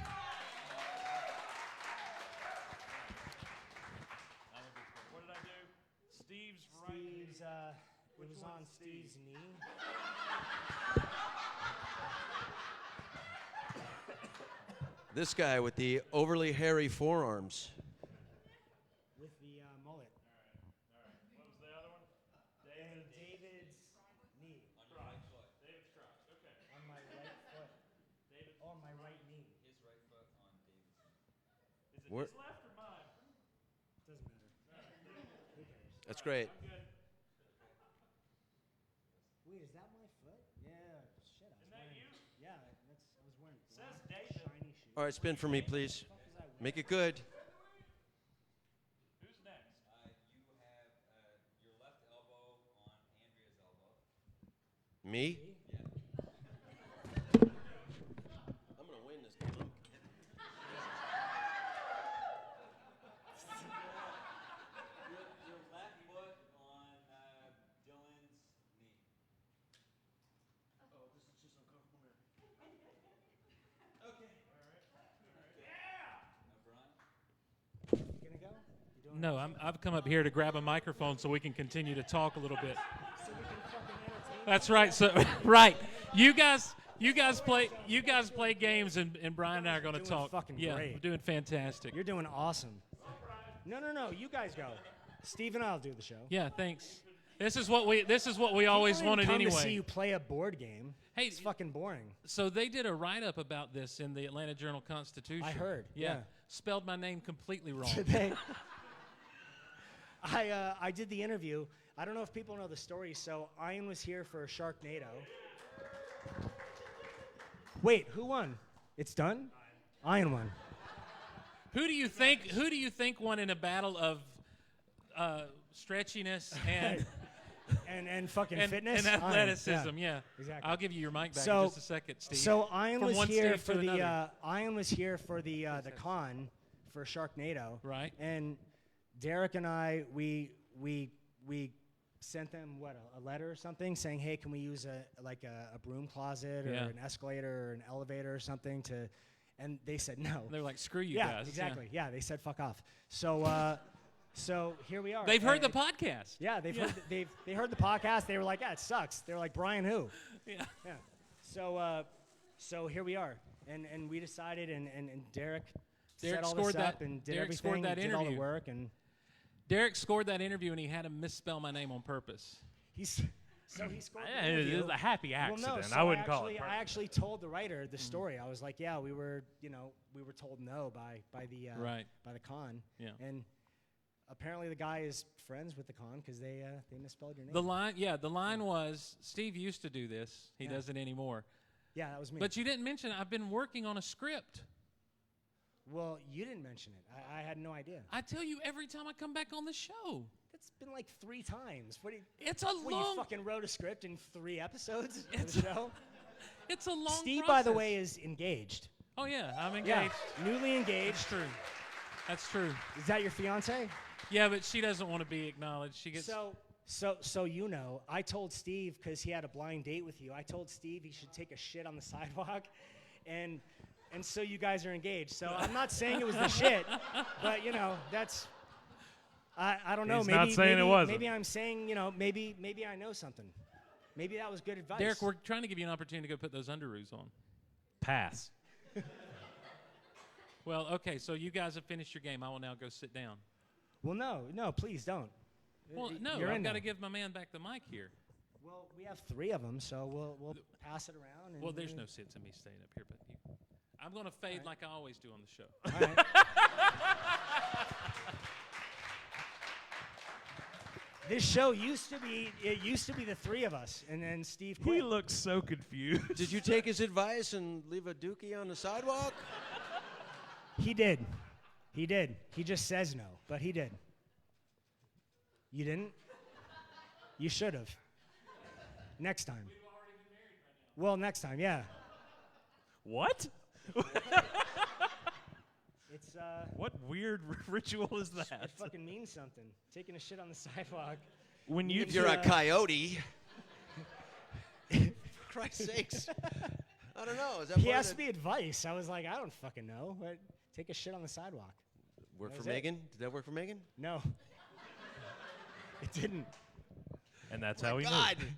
What did I do? Steve's Steve's, it was on Steve's knee. This guy with the overly hairy forearms. With the mullet. All right. What was the other one? And David's knee. David's crotch. Okay. On my right foot. On my right knee. His right foot on David's knee. Is it Where- his left or mine? Doesn't matter. Who cares? That's great. I'm good. Wait, is that my foot? Yeah. Shit. Isn't that you? Yeah, I was wearing Says black, David. shiny shoes. All right, spin for me, please. What the fuck was I wearing? Make it good. Who's next? You have your left elbow on Andrea's elbow. Me? Yeah. I'm gonna win this game. Your left foot on Dylan's knee. Oh, this is just uncomfortable now. Okay. Brian? You gonna go? You doing No, I've come up here to grab a microphone so we can continue to talk a little bit. So we can fucking entertain. That's right. So right, you guys play games, and Brian and I are going to Doing talk. fucking yeah, great. we're doing fantastic. You're doing awesome. No. You guys go. Steve and I'll do the show. Yeah, thanks. This is what we always People wanted come anyway. to see you play a board game. Hey, It's fucking boring. So they did a write-up about this in the Atlanta Journal-Constitution. I heard, yeah. Spelled my name completely wrong. Today, I did the interview. I don't know if people know the story. So Ian was here for Sharknado. Wait, who won? It's done? Ian won. Who do you think won in a battle of stretchiness and And fucking fitness? and Ian, athleticism? Yeah. exactly. I'll give you your mic back So- in just a second, Steve. So Ian From was one here Steve for to the another. Ian was here for the con for Sharknado. Right. And Derek and I we sent them a letter or something saying, hey, can we use a broom closet or Yeah. an escalator or an elevator or something to, And they said no. They're like, screw you yeah, guys. exactly. Yeah, they said fuck off. So, so here we are. They've heard the And- podcast. Yeah, they heard the podcast. They were like, yeah, it sucks. They were like, Brian who? Yeah. Yeah. So so here we are, and we decided, and Derek set all scored this up that- and did Derek everything, scored that did all the interview. work, and Derek scored that interview, and he had to misspell my name on purpose. he scored Yeah, the it interview. is a happy Well, accident. no, so I wouldn't call it. I perfect. actually told the writer the story. I was like, yeah, we were told no by the Right. by the con, Yeah. and apparently the guy is friends with the con because they misspelled your name. The line was, Steve used to do this. He Yeah. doesn't anymore. Yeah, that was me. But you didn't mention I've been working on a script. Well, you didn't mention it. I had no idea. I tell you every time I come back on the show. It's been like 3 times. It's a What, you long. fucking wrote a script in 3 episodes of It's the show? It's a long. Steve, process. by the way, is engaged. Oh yeah, I'm Yeah, engaged. newly engaged. That's true. That's true. Is that your fiance? Yeah, but she doesn't want to be acknowledged. She gets. So you know, I told Steve, because he had a blind date with you, I told Steve he should take a shit on the sidewalk, and so you guys are engaged. So I'm not saying it was the shit, but you know, that's I don't know. He's maybe not saying it wasn't. Maybe I'm saying, you know, maybe I know something. Maybe that was good advice. Derek, we're trying to give you an opportunity to go put those underoos on. Pass. Well, okay, so you guys have finished your game. I will now go sit down. Well, no, please don't. Well, no, You're I've in got now. to give my man back the mic here. Well, we have 3 of them, so we'll pass it around. And Well, there's no sense in me staying up here, but I'm going to fade like I always do on the show. All right. This show used to be the 3 of us, and then Steve quit. He looks so confused. Did you take his advice and leave a dookie on the sidewalk? He did. He just says no, but he did. You didn't? You should have. Next time. Well, next time, yeah. What? It's What weird ritual is it that? fucking means something. Taking a shit on the sidewalk. When you If you're a coyote. For Christ's sakes. I don't know. Is that He part of asked the- me advice. I was like, I don't fucking know. But take a shit on the sidewalk. Work That for was it. Megan? Did that work for Megan? No. It didn't. and that's Oh how my he God. moved.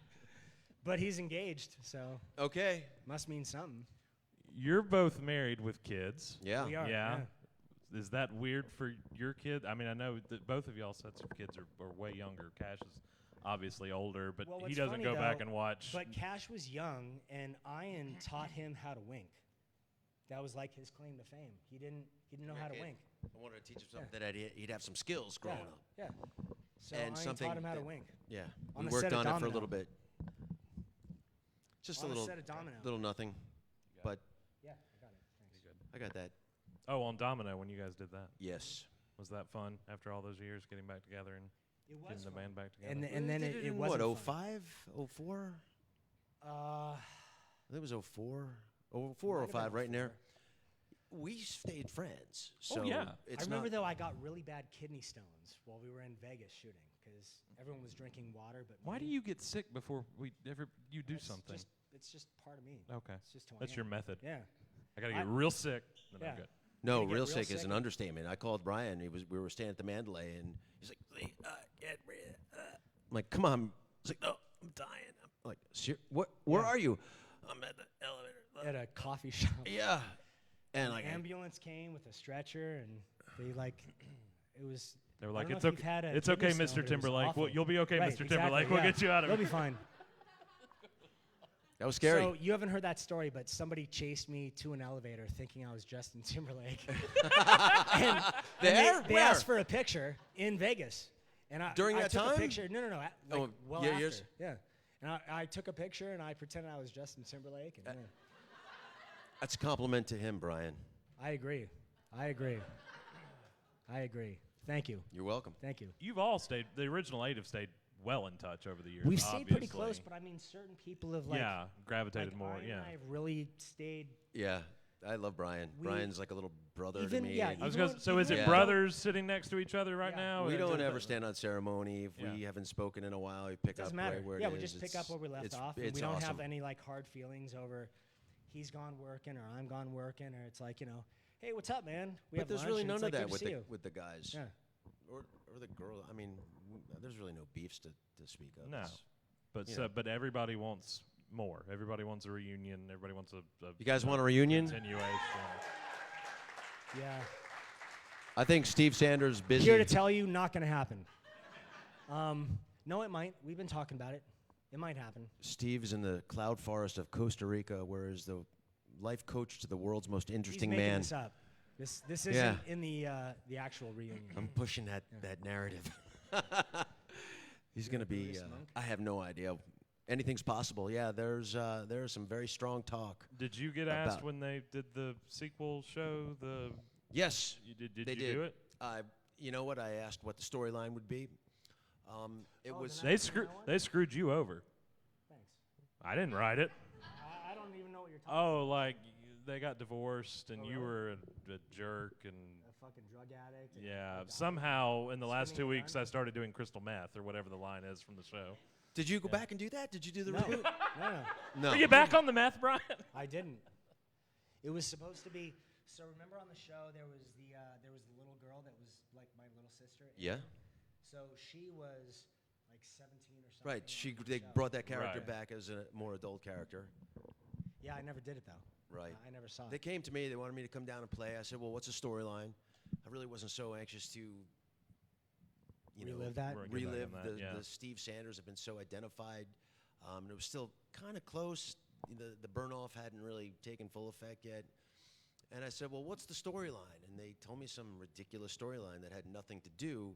But he's engaged, so Okay. must mean something. You're both married with kids. Yeah. We are. Yeah. Is that weird for your kid? I mean, I know that both of y'all sets of kids are way younger. Cash is obviously older, but Well, he what's doesn't funny, go back though, and watch. But Cash was young, and Ian taught him how to wink. That was like his claim to fame. He didn't know how to kid. wink. I wanted to teach him something that he'd have some skills growing up. Yeah. So And Ian something taught him how to that- wink. Yeah. On We the worked set of on it for a Domino. little bit. Just On a the little, set of Domino. little nothing. But Yeah, I got it. Thanks. I got that. Oh, on Domino when you guys did that. Yes. Was that fun after all those years getting back together and It was getting the fun. band back together? And then We it did in wasn't what, fun. 05, 04? Uh, I think it was 04. 04 or might have been 05, right in there. 04. We stayed friends. Oh, So yeah. It's I remember not, though I got really bad kidney stones while we were in Vegas shooting because everyone was drinking water. But Why do me. you get sick before you do That's something? It's just part of me. Okay. It's just who I That's am. your method. Yeah. I got to I- get real sick, then Yeah. I'm good. No, You get real real sick is sick? an understatement. I called Brian. We were staying at the Mandalay, and he's like, I'm like, come on. He's like, no, I'm dying. I'm like, where Yeah. are you? I'm at the elevator. At a coffee shop. Yeah. And An like, ambulance came with a stretcher, and they like, it was. They were I like, don't know it's if you've okay, had a it's kidney okay, stone, Mr. but it was Timberlake. Well, awful. you'll be okay, Right, Mr. exactly, Timberlake. yeah. We'll get you out of You'll it. be fine. that was scary. So you haven't heard that story, but somebody chased me to an elevator thinking I was Justin Timberlake. and There? they Where? asked for a picture in Vegas. And During I that took time? a picture. No. Like, Oh, well yeah, after. years? Yeah. And I took a picture and I pretended I was Justin Timberlake. And, yeah. That's a compliment to him, Brian. I agree. Thank you. You're welcome. Thank you. You've all stayed, the original 8 have stayed well in touch over the years. We've stayed pretty obviously. close, but I mean, certain people have like, yeah, gravitated like more. Ian Yeah. and I have really stayed. Yeah, I love Brian. We- Brian's like a little brother to Even- me. yeah, and I was Even gonna, when- so is it Yeah. brothers sitting next to each other right Yeah. now? we or don't is it- ever stand on ceremony. If we haven't spoken in a while, we pick up Doesn't matter. right where Yeah, it we is. just pick up where we left off, and It's we don't awesome. have any like hard feelings over. he's gone working or I'm gone working, or it's like, hey, what's up, man? We But have there's lunch, really and none it's of like, that good to see you. with the guys. Yeah. Or the girl. I mean, there's really no beefs to speak of. No. It's- But You know. but everybody wants more. Everybody wants a reunion. Everybody wants a You guys want a reunion? continuation. Yeah. I think Steve Sanders busy. Here to tell you, not going to happen. No, it might. We've been talking about it. It might happen. Steve's in the cloud forest of Costa Rica, whereas the life coach to the world's most interesting He's making man. this up. This Yeah. isn't in the actual reunion. I'm pushing that narrative. He's going to be. Buddhist monk? I have no idea. Anything's possible. Yeah, there's some very strong talk. Did you get asked About- when they did the sequel show? Yes, Did they you did. do it? You know what? I asked what the storyline would be. It Oh, was. then They screwed you over. Thanks. I didn't write it. I don't even know what you're talking Oh, like they got divorced and Oh, you really? were a jerk and about. A fucking drug addict. and yeah. a guy. Somehow in the last Spinning 2 a weeks gun? I started doing crystal meth or whatever the line is from the show. Did you go back and do that? Did you do the No. reboot? No. No. Are you back on the meth, Brian? I didn't. It was supposed to be. So remember on the show there was the little girl that was like my little sister. Yeah. So she was like 17 or something. Right. on the They show. brought that character Right. back as a more adult character. Yeah, I never did it though. Right. I never saw They it. came to me. They wanted me to come down and play. I said, "Well, what's the storyline?" I really wasn't so anxious to, Relive that? Right. Get back on relive that, yeah. the Steve Sanders have been so identified. And it was still kind of close. The burn off hadn't really taken full effect yet. And I said, "Well, what's the storyline?" And they told me some ridiculous storyline that had nothing to do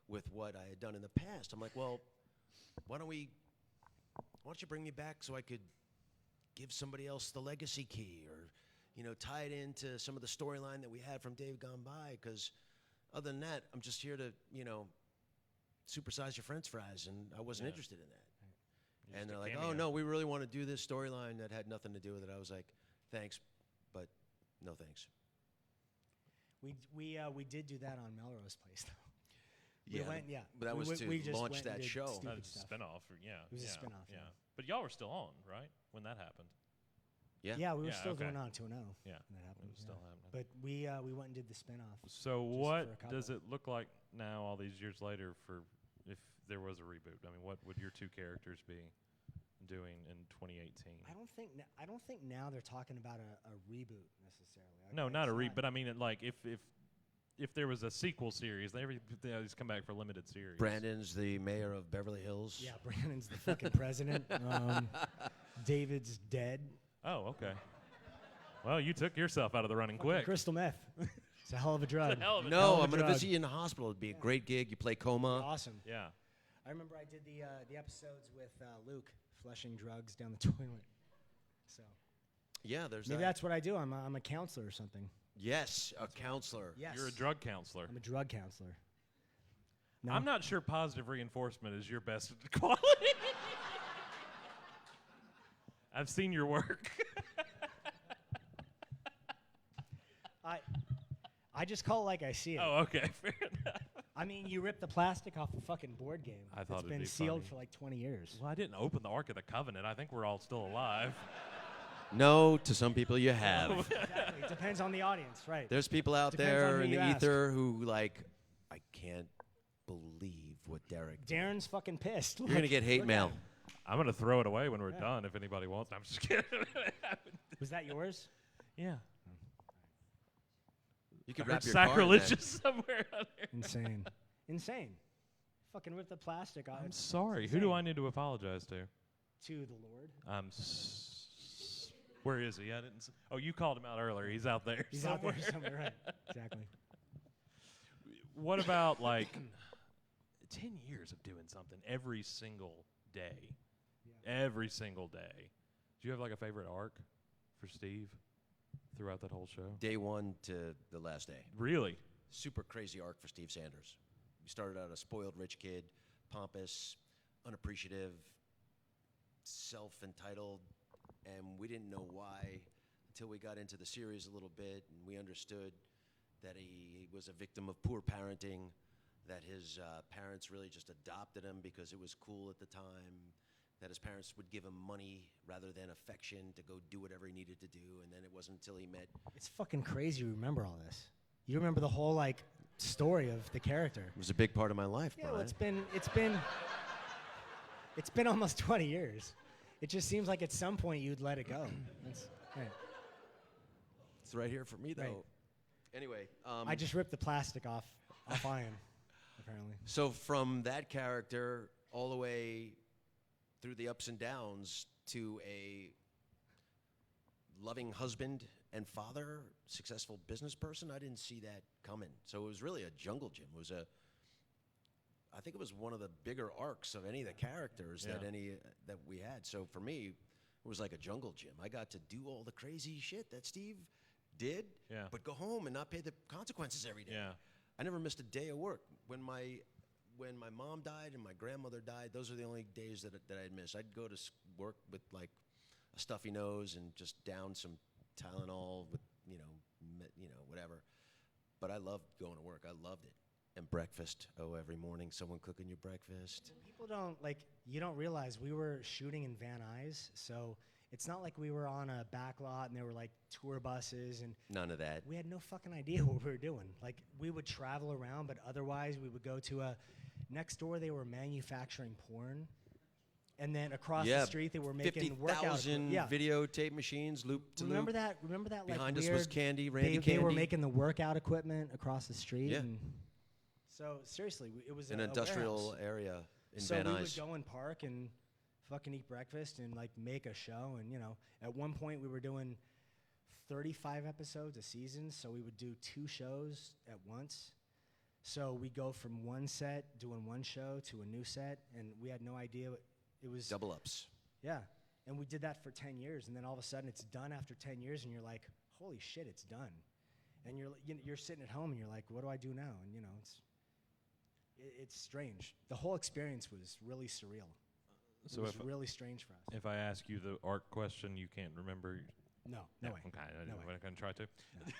with what I had done in the past. I'm like, "Well, why don't you bring me back so I could give somebody else the legacy key, or tie it into some of the storyline that we had from Dave Gone By? Because other than that, I'm just here to supersize your French fries, and I wasn't Yeah. interested in that." Just And a they're like, cameo. "Oh no, we really want to do this storyline that had nothing to do with it." I was like, "Thanks, but no thanks." We did do that on Melrose Place though. Yeah, We went, yeah. but that We was went- to we just launch went and that did show. stupid That was a stuff. spinoff. Yeah. It was a yeah, spinoff, yeah. But y'all were still on, right? When that happened. Yeah, we were Yeah, still okay. going on 2-0. Yeah. When that happened. It was still yeah. happening. But we went and did the spinoff. So for a what couple. does it look like now, all these years later, for if there was a reboot? I mean, what would your two characters be doing in 2018? I don't think now they're talking about a reboot necessarily. No, It's not a reboot. But I mean, like if there was a sequel series, they always come back for limited series. Brandon's the mayor of Beverly Hills. Yeah, Brandon's the fucking president. David's dead. Oh, okay. Well, you took yourself out of the running quick. Crystal meth. It's a hell of a drug. Hell of a No, Hell of a I'm going to drug. visit you in the hospital. It'd be a great gig. You play coma. Awesome. Yeah. I remember I did the episodes with Luke flushing drugs down the toilet. So Yeah, there's maybe that. that's what I do. I'm a counselor or something. Yes, a counselor. Yes. You're a drug counselor. I'm a drug counselor. No? I'm not sure positive reinforcement is your best quality. I've seen your work. I just call it like I see it. Oh, okay. Fair enough. I mean, you rip the plastic off a fucking board game. I thought it's it'd been be sealed funny. for like 20 years. Well, I didn't open the Ark of the Covenant. I think we're all still alive. No, to some people you have. Exactly. It depends on the audience, right? There's people out Depends on there who in you the ask. ether who like, I can't believe what Derek did. Darren's fucking pissed. You're going to get hate mail. I'm going to throw it away when we're done if anybody wants. I'm just kidding. Was that yours? Yeah. You I could heard wrap your car in that. sacrilegious somewhere out there. Insane. Insane. Fucking rip the plastic off. I'm It's sorry. Who do insane. I need to apologize to? To the Lord. Where is he? I didn't. Oh, you called him out earlier. He's out there. He's out there somewhere, right? Exactly. What about like 10 years of doing something every single day? Every single day. Do you have like a favorite arc for Steve throughout that whole show? Day one to the last day. Really? Super crazy arc for Steve Sanders. We started out a spoiled rich kid, pompous, unappreciative, self-entitled, and we didn't know why until we got into the series a little bit, and we understood that he was a victim of poor parenting, that his parents really just adopted him because it was cool at the time, that his parents would give him money rather than affection to go do whatever he needed to do. And then it wasn't until he met. It's fucking crazy you remember all this. You remember the whole like story of the character. It was a big part of my life, Yeah, Brian. well, it's been almost 20 years. It just seems like at some point you'd let it go. Right. It's right here for me, though. Right. Anyway. I just ripped the plastic off Ian, apparently. So from that character all the way through the ups and downs to a loving husband and father, successful business person, I didn't see that coming. So it was really a jungle gym. I think it was one of the bigger arcs of any of the characters that we had. So for me, it was like a jungle gym. I got to do all the crazy shit that Steve did, but go home and not pay the consequences every day. Yeah. I never missed a day of work. When my mom died and my grandmother died, those are the only days that I'd miss. I'd go to work with like a stuffy nose and just down some Tylenol with whatever. But I loved going to work. I loved it. And breakfast. Oh, every morning someone cooking you breakfast. People you don't realize we were shooting in Van Nuys, so it's not like we were on a back lot and there were like tour buses and none of that. We had no fucking idea what we were doing. Like we would travel around, but otherwise we would go to next door they were manufacturing porn. And then across the street they were making 50,000 videotape machines, loop to loop. Remember that Behind like us weird, was Randy Candy. They were making the workout equipment across the street. Yeah. And so seriously, it was an a industrial warehouse. area in so Van Nuys. we would go and park and fucking eat breakfast and like make a show. And at one point we were doing 35 episodes a season, so we would do 2 shows at once. So we go from one set doing one show to a new set, and we had no idea it was double ups. Yeah, and we did that for 10 years, and then all of a sudden it's done after 10 years, and you're like, holy shit, it's done. And you're sitting at home and you're like, what do I do now? And it's strange. The whole experience was really surreal. So it was really strange for us. If I ask you the arc question, you can't remember? No way. Okay, no way. I'm not going to try to. No.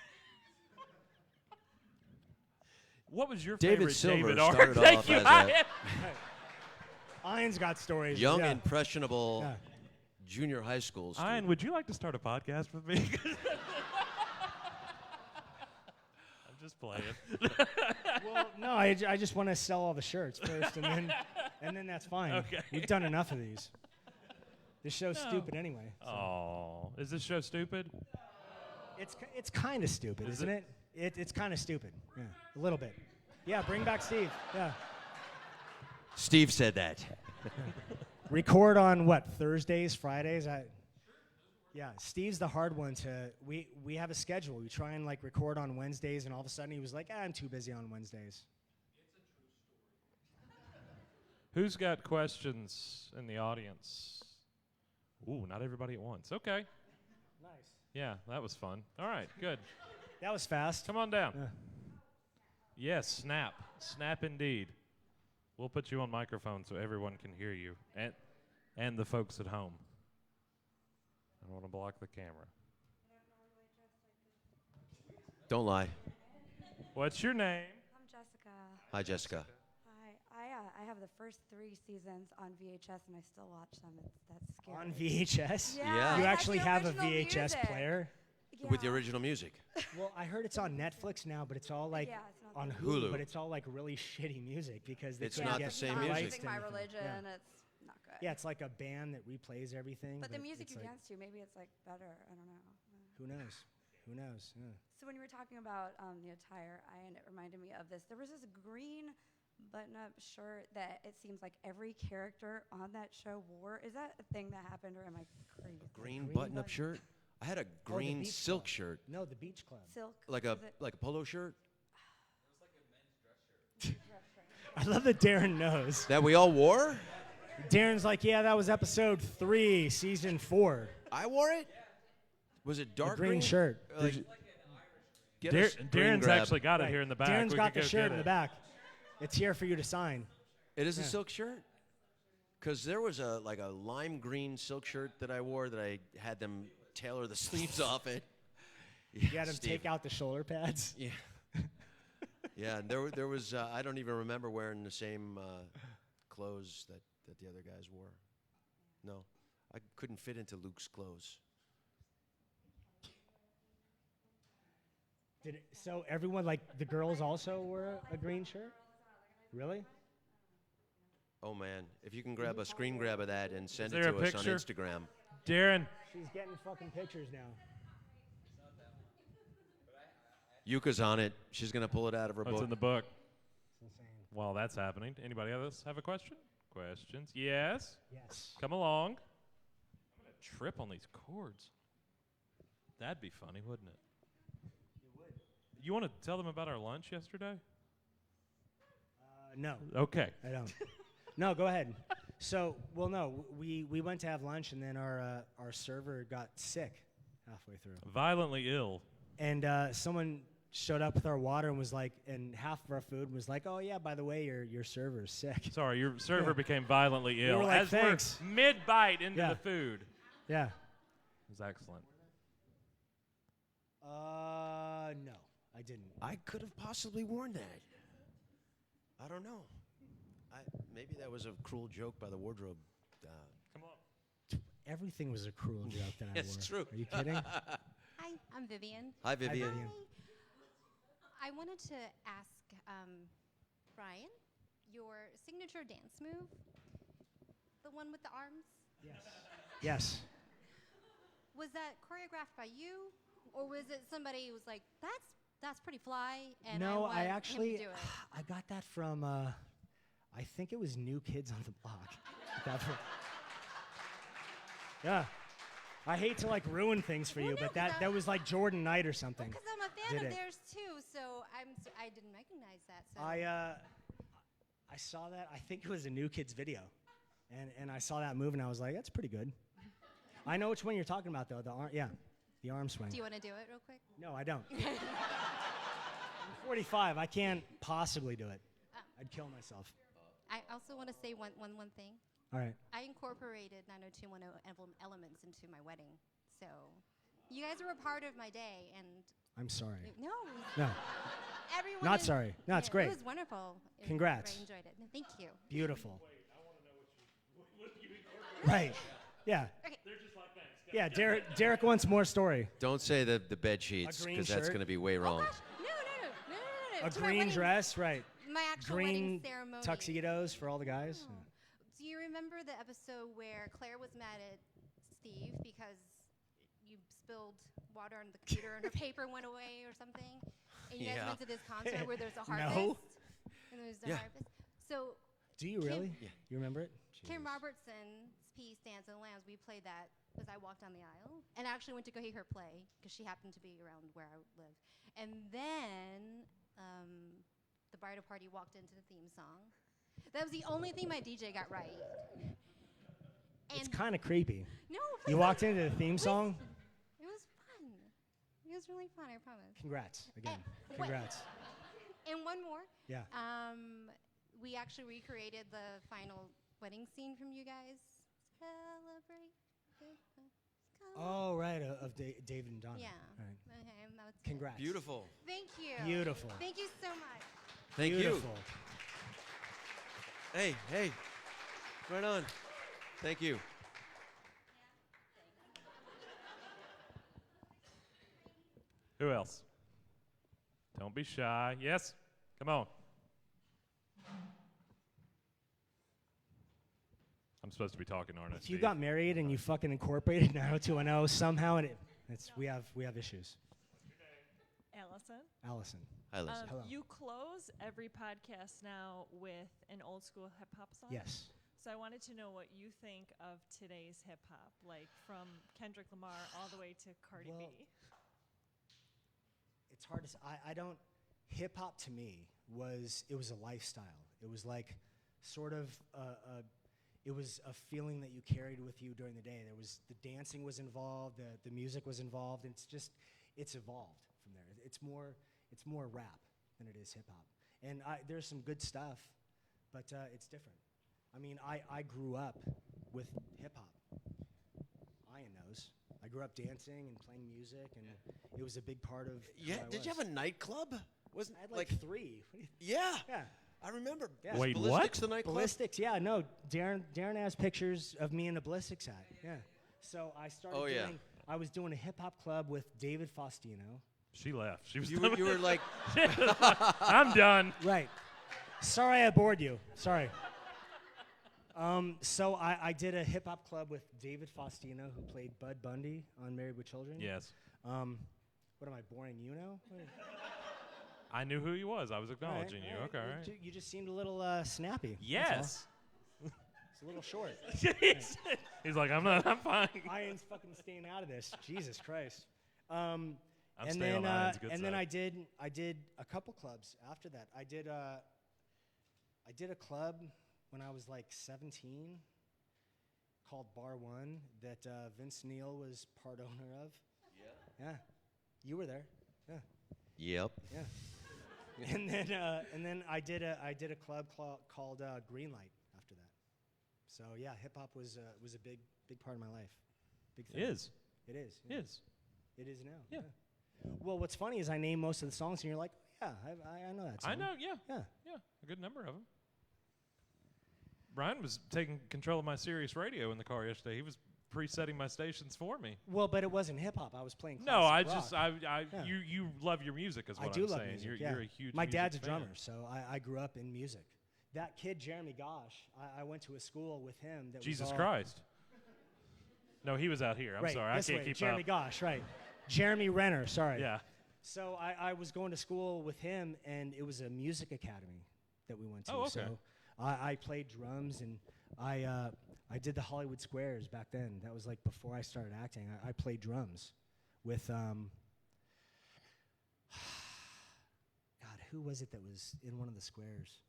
What was your David favorite Silver David arc? started Thank off you, as Ian. Ian's got stories. Young, impressionable junior high school student. Ian, would you like to start a podcast with me? I'm just playing. Well, no, I just want to sell all the shirts first, and then that's fine. Okay. We've done enough of these. This show's stupid anyway. So. Oh, is this show stupid? It's kind of stupid, isn't it? It's kind of stupid. Yeah, a little bit. Yeah, bring back Steve. Yeah. Steve said that. Record on what, Thursdays, Fridays? Yeah, Steve's the hard one to. We have a schedule. We try and like record on Wednesdays, and all of a sudden he was like, I'm too busy on Wednesdays. Who's got questions in the audience? Ooh, not everybody at once. Okay. Nice. Yeah, that was fun. All right, good. That was fast. Come on down. Yeah. Yes, snap. Snap indeed. We'll put you on microphone so everyone can hear you, and the folks at home. I don't want to block the camera. Don't lie. What's your name? I'm Jessica. Hi, Jessica. Hi. I have the first 3 seasons on VHS, and I still watch them. That's scary. On VHS? Yeah. You it has actually the have a original VHS music. player? Yeah. With the original music. Well, I heard it's on Netflix now, but it's all like Yeah, it's not on that Hulu, Hulu. but it's all like really shitty music because they It's couldn't not get the same not music. rights Using to My anything. Religion, Yeah. it's not good. Yeah, it's like a band that replays everything. But the music it's you like, dance to, maybe it's like better. I don't know. Who knows? Who knows? Yeah. So when you were talking about the attire, and it reminded me of this. There was this green button-up shirt that it seems like every character on that show wore. Is that a thing that happened, or am I crazy? Green Green button-up button. shirt? I had a the green Beach silk Club. shirt. No, the Beach Club. Silk. Like was a it polo shirt dress shirt? I love that Darren knows. that we all wore? Darren's like, yeah, that was episode 3, season 4. I wore it? Was it dark The green shirt. Like, get a screen Darren's grab. actually got it Right. here in the back. Darren's We got could the go shirt get in the it. back. It's here for you to sign. It is a Yeah. silk shirt? Because there was a lime green silk shirt that I wore that I had them tailor the sleeves off it. You got him Steve. take out the shoulder pads. Yeah. Yeah, and there was, I don't even remember wearing the same clothes that the other guys wore. No. I couldn't fit into Luke's clothes. So everyone, like the girls also wore a green shirt? Really? Oh, man. If you can grab a screen grab of that and send it there to a us on picture? Instagram. Darren, She's getting fucking pictures now. Yuka's on it. She's going to pull it out of her what's book. in the book? It's insane. While that's happening, anybody else have a question? Questions? Yes? Yes. Come along. I'm going to trip on these chords. That'd be funny, wouldn't it? It would. You want to tell them about our lunch yesterday? No, Okay. I don't. No, go ahead. So, well, no, we went to have lunch, and then our server got sick halfway through. Violently ill. And someone showed up with our water and was like, and half of our food was like, oh yeah, by the way, your server is sick. Sorry, your server became violently ill. were like, as "Thanks." we're mid-bite into Yeah. the food. Yeah. It was excellent. No, I didn't. I could have possibly worn that. I don't know. Maybe that was a cruel joke by the wardrobe. Come on. Everything was a cruel joke that I It's wore. true. Are you kidding? Hi, I'm Vivian. Hi, Vivian. Vivian. I wanted to ask Brian, your signature dance move, the one with the arms, Yes. was that choreographed by you, or was it somebody who was like, that's pretty fly, and No, want I him actually, to do it? I got that from, I think it was New Kids on the Block. Yeah. I hate to like ruin things for Well, you, no, but 'cause that was like Jordan Knight or Well, something. because I'm a fan Did of it. theirs too, so I didn't recognize that. So I saw that. I think it was a New Kids video, and I saw that move and I was like, that's pretty good. I know which one you're talking about though. The arm swing. do you want to do it real quick? No, I don't. I'm 45. I can't possibly do it. I'd kill myself. I also want to say one thing. All right. I incorporated 90210 elements into my wedding, so you guys were a part of my day, and I'm sorry. no, No. everyone. Not sorry. No, it's great. It was wonderful. Congrats. I enjoyed it. No, thank you. Beautiful. Right. Yeah. Okay. Yeah. Derek wants more story. Don't say the bed sheets, green because that's shirt? going to be way Oh wrong. gosh, no. A To my green wedding- dress, right? My actual Green wedding ceremony. tuxedos for all the guys. Oh. Do you remember the episode where Claire was mad at Steve because you spilled water on the computer and her paper went away or something? And you guys Yeah. went to this concert where there's a harvest. No. And there's a Yeah. harvest. So Do you Kim- really? Yeah. You remember it? Kim Jeez. Robertson's piece, Dance of the Lambs, we played that as I walked down the aisle. And I actually went to go hear her play because she happened to be around where I live. And then the bridal party walked into the theme song. That was the only thing my DJ got right. It's And kind of creepy. no, You please walked don't. into the theme Please. song. It was fun. It was really fun, I promise. Congrats again. Wait. Congrats. And one more. Yeah. We actually recreated the final wedding scene from you guys. Celebrate. Oh right, of David and Donna. Yeah. Right. Okay, that was good. Congrats. Beautiful. Thank you. Beautiful. Thank you so much. Thank Beautiful. you. Hey. Right on. Thank you. Who else? Don't be shy. Yes? Come on. I'm supposed to be talking, aren't I? If you Steve? got married and you fucking incorporated 90210 somehow, and we have issues. Allison. Allison. Hi, Lisa. Hello. You close every podcast now with an old school hip hop song. Yes. So I wanted to know what you think of today's hip hop, like from Kendrick Lamar all the way to Cardi Well, B. It's hard to say. I don't. Hip hop to me was a lifestyle. It was like sort of it was a feeling that you carried with you during the day. There was the dancing was involved, the music was involved. And it's evolved from there. It's more rap than it is hip hop. And there's some good stuff, but it's different. I mean, I grew up with hip hop. Ian knows. I grew up dancing and playing music, and it was a big part of. Yeah. who I Did you was. have a nightclub? Wasn't I had like 3. Yeah. Yeah. I remember. Yeah. Wait, Ballistics, what? the nightclub? Ballistics, yeah, no. Darren has pictures of me in a Ballistics hat. Yeah. So I started doing. I was doing a hip hop club with David Faustino. She left. She was. You were like, I'm done. Right. Sorry I bored you. Sorry. So I did a hip hop club with David Faustino, who played Bud Bundy on Married with Children. Yes. What am I, boring you now? I knew who he was. I was acknowledging you. Okay, all right. You just seemed a little snappy. Yes. It's a little short. He's like, I'm fine. Ian's fucking staying out of this. Jesus Christ. I'm staying on Ian's good and side. then I did a couple clubs after that. I did a club when I was like 17 called Bar One that Vince Neil was part owner of. Yeah. You were there. Yeah. yep. Yeah. and then I did a club called Green Light after that. So yeah, hip hop was a big part of my life. Big thing. It is. It is. It yeah. is. It is now. Yeah. Well, what's funny is I name most of the songs, and you're like, yeah, I know that song. I know. Yeah. Yeah. Yeah. A good number of them. Brian was taking control of my Sirius radio in the car yesterday. He was presetting my stations for me. Well, but it wasn't hip hop. I was playing. No, I classic just rock. you love your music is what I do I'm love saying. music. You're a huge. My music dad's a fan. drummer, so I grew up in music. That kid, Jeremy Gosh, I went to a school with him. That Jesus was all Christ. No, he was out here. I'm right, sorry, I this can't way, keep Jeremy up. Gosh, right? Jeremy Renner, sorry. Yeah. So I was going to school with him, and it was a music academy that we went to. Oh, okay. So I played drums, and I did the Hollywood Squares back then. That was like before I started acting. I played drums with God, who was it that was in one of the squares?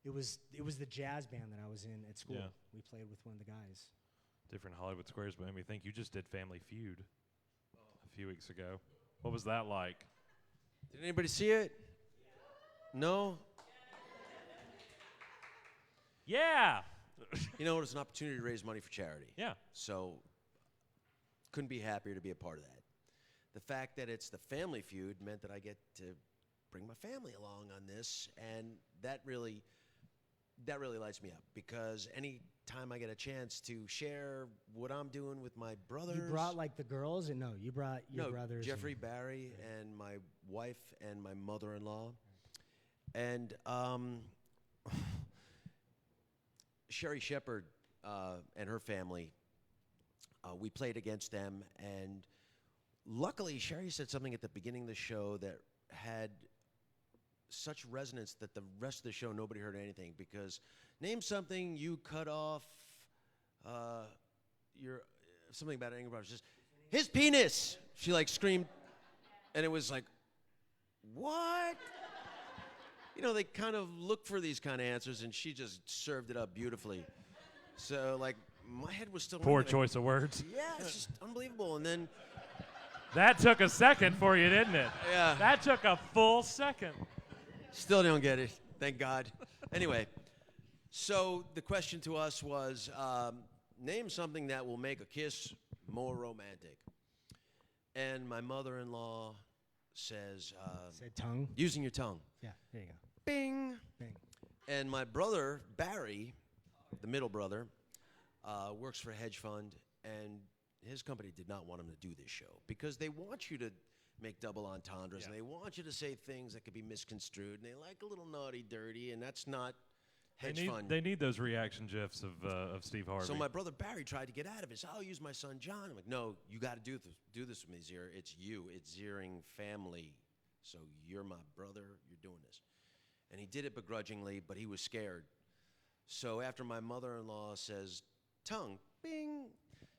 It was the jazz band that I was in at school. Yeah. We played with one of the guys. Different Hollywood Squares, but made me think you just did Family Feud a few weeks ago. What was that like? Did anybody see it? No? Yeah. You know, it was an opportunity to raise money for charity. Yeah. So, couldn't be happier to be a part of that. The fact that it's the Family Feud meant that I get to bring my family along on this, and that really lights me up, because any time I get a chance to share what I'm doing with my brothers. You brought like the girls, and no, you brought your brothers. Jeffrey, and Barry, and my wife and my mother-in-law, and Sherry Shepard and her family. We played against them, and luckily Sherry said something at the beginning of the show that had such resonance that the rest of the show nobody heard anything, because name something you cut off your something about Angry Brothers, just his penis. She like screamed, and it was like, what? You know, they kind of look for these kind of answers, and she just served it up beautifully. So like my head was still Poor ringing. choice of words. Yeah, it's just unbelievable. And then That took a second for you, didn't it? Yeah. That took a full second. still don't get it, thank God. Anyway, so the question to us was, name something that will make a kiss more romantic. And my mother-in-law says, said tongue. using your tongue. Yeah, there you go. Bing. Bing. And my brother, Barry, the middle brother, works for a hedge fund, and his company did not want him to do this show because they want you to make double entendres, and they want you to say things that could be misconstrued, and they like a little naughty dirty, and that's not hedge fund. They need those reaction gifs of Steve Harvey. So my brother Barry tried to get out of it. So I'll use my son John. I'm like, no, you got to do this with me, Zier. It's you. It's Ziering family. So you're my brother. You're doing this. And he did it begrudgingly, but he was scared. So after my mother-in-law says, tongue, bing,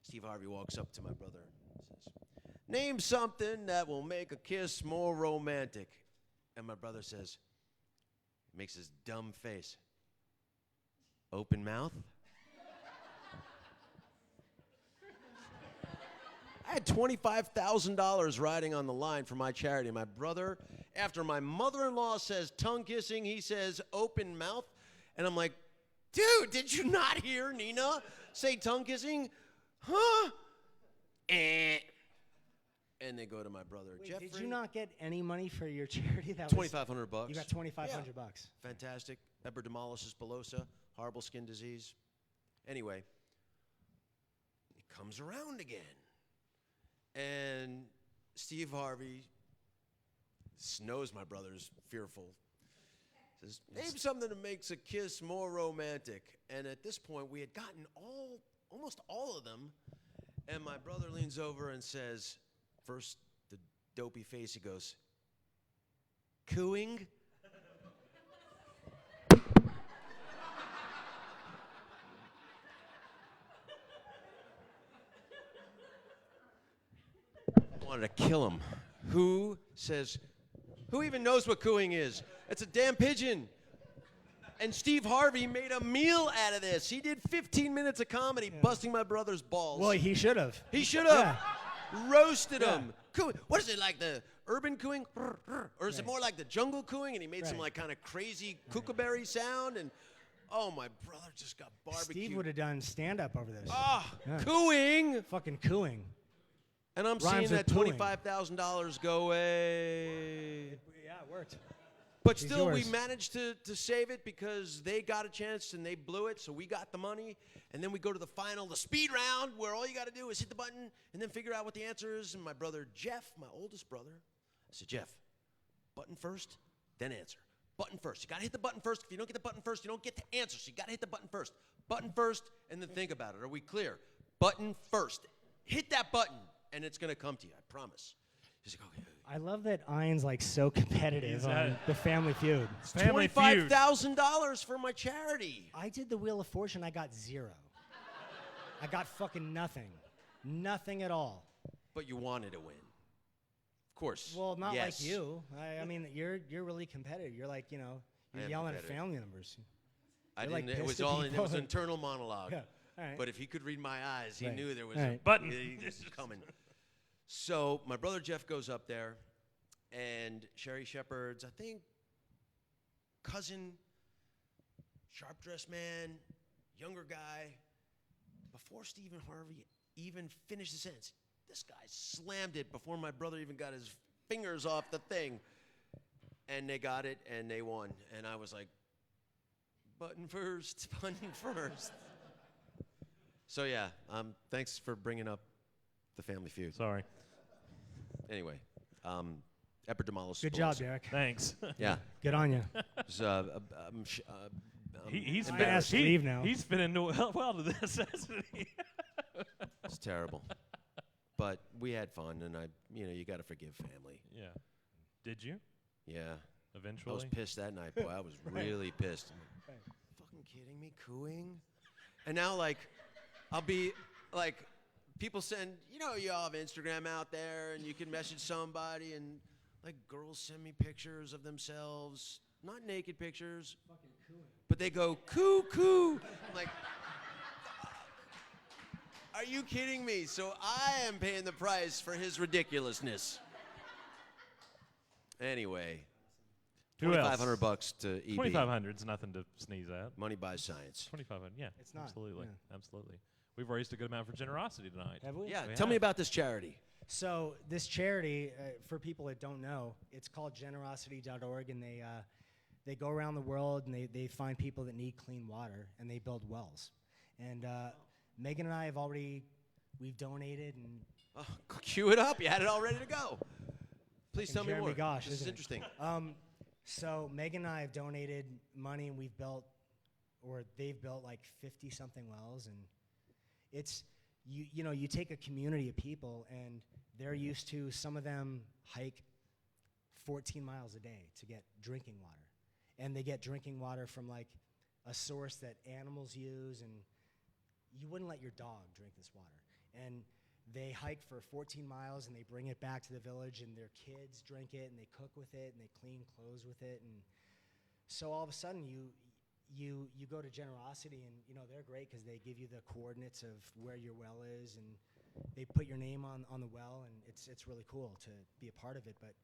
Steve Harvey walks up to my brother and says, name something that will make a kiss more romantic. And my brother says, makes his dumb face. Open mouth? I had $25,000 riding on the line for my charity. My brother, after my mother-in-law says tongue kissing, he says open mouth. And I'm like, dude, did you not hear Nina say tongue kissing? Huh? and they go to my brother Wait, Jeffrey. did you not get any money for your charity? That $2,500. You got $2,500 bucks. Fantastic. Epidermolysis bullosa, horrible skin disease. Anyway, it comes around again. And Steve Harvey knows my brother's fearful. Says, name something that makes a kiss more romantic. And at this point, we had gotten almost all of them. And my brother leans over and says, first, the dopey face, he goes, cooing? I wanted to kill him. Who even knows what cooing is? It's a damn pigeon. And Steve Harvey made a meal out of this. He did 15 minutes of comedy busting my brother's balls. Well, he should have. He should have. Roasted him. Cooing. What is it, like the urban cooing? Or is it more like the jungle cooing? And he made some like kind of crazy kookaberry sound. And oh, my brother just got barbecued. Steve would have done stand-up over this. Cooing. Fucking cooing. And I'm Rhymes seeing that with $25,000 go away. Yeah, it worked. But He's still, we yours. managed to save it because they got a chance and they blew it, so we got the money. And then we go to the final, the speed round, where all you got to do is hit the button and then figure out what the answer is. And my brother Jeff, my oldest brother, I said, Jeff, button first, then answer. Button first. You got to hit the button first. If you don't get the button first, you don't get the answer. So you got to hit the button first. Button first, and then think about it. Are we clear? Button first. Hit that button, and it's going to come to you, I promise. He's like, okay. I love that Ian's like so competitive on the Family Feud. $25,000 for my charity. I did the Wheel of Fortune. I got 0. I got fucking nothing. Nothing at all. But you wanted to win. Of course. Well, not yes. like you. I mean, you're really competitive. You're like, you're yelling at family members. I You're, didn't. like, It was pissed at all. It people. was internal monologue. Yeah. All right. But if he could read my eyes, he Right. knew there was All a right. Button. This is coming. So my brother Jeff goes up there, and Sherry Shepherd's, I think, cousin, sharp-dressed man, younger guy. Before Stephen Harvey even finished the sentence, this guy slammed it before my brother even got his fingers off the thing. And they got it, and they won. And I was like, button first, button first. So yeah, thanks for bringing up the Family Feud. Sorry. Anyway, epidermolysis. Good job, bullosa. Derek. Thanks. Yeah. Good on you. He's I'm gonna ask to leave now. He's fitting well to this, hasn't he? It's terrible. But we had fun, and you got to forgive family. Yeah. Did you? Yeah. Eventually. I was pissed that night, boy. I was really pissed. Fucking kidding me? Cooing? And now, like, I'll be, like, people send, you all have Instagram out there, and you can message somebody, and, like, girls send me pictures of themselves. Not naked pictures. Fucking cooing. But they go, coo, coo. I'm like, are you kidding me? So I am paying the price for his ridiculousness. Anyway, Who else? $2,500 to EB. 2,500 is nothing to sneeze at. Money buys science. 2,500, yeah. It's not, Absolutely. yeah. Absolutely. We've raised a good amount for generosity tonight. Have we? Yeah, We tell me have. about this charity. So this charity, for people that don't know, it's called generosity.org, and they go around the world and they find people that need clean water, and they build wells. And Megan and I we've donated, and Oh, cue it up. You had it all ready to go. Please tell me Jeremy more. Gosh, This is isn't it? interesting. So Megan and I have donated money, and they've built like 50-something wells, and it's you take a community of people, and they're used to, some of them hike 14 miles a day to get drinking water, and they get drinking water from like a source that animals use, and you wouldn't let your dog drink this water. And they hike for 14 miles, and they bring it back to the village, and their kids drink it, and they cook with it, and they clean clothes with it. And so all of a sudden you go to Generosity, and they're great because they give you the coordinates of where your well is, and they put your name on the well, and it's really cool to be a part of it. But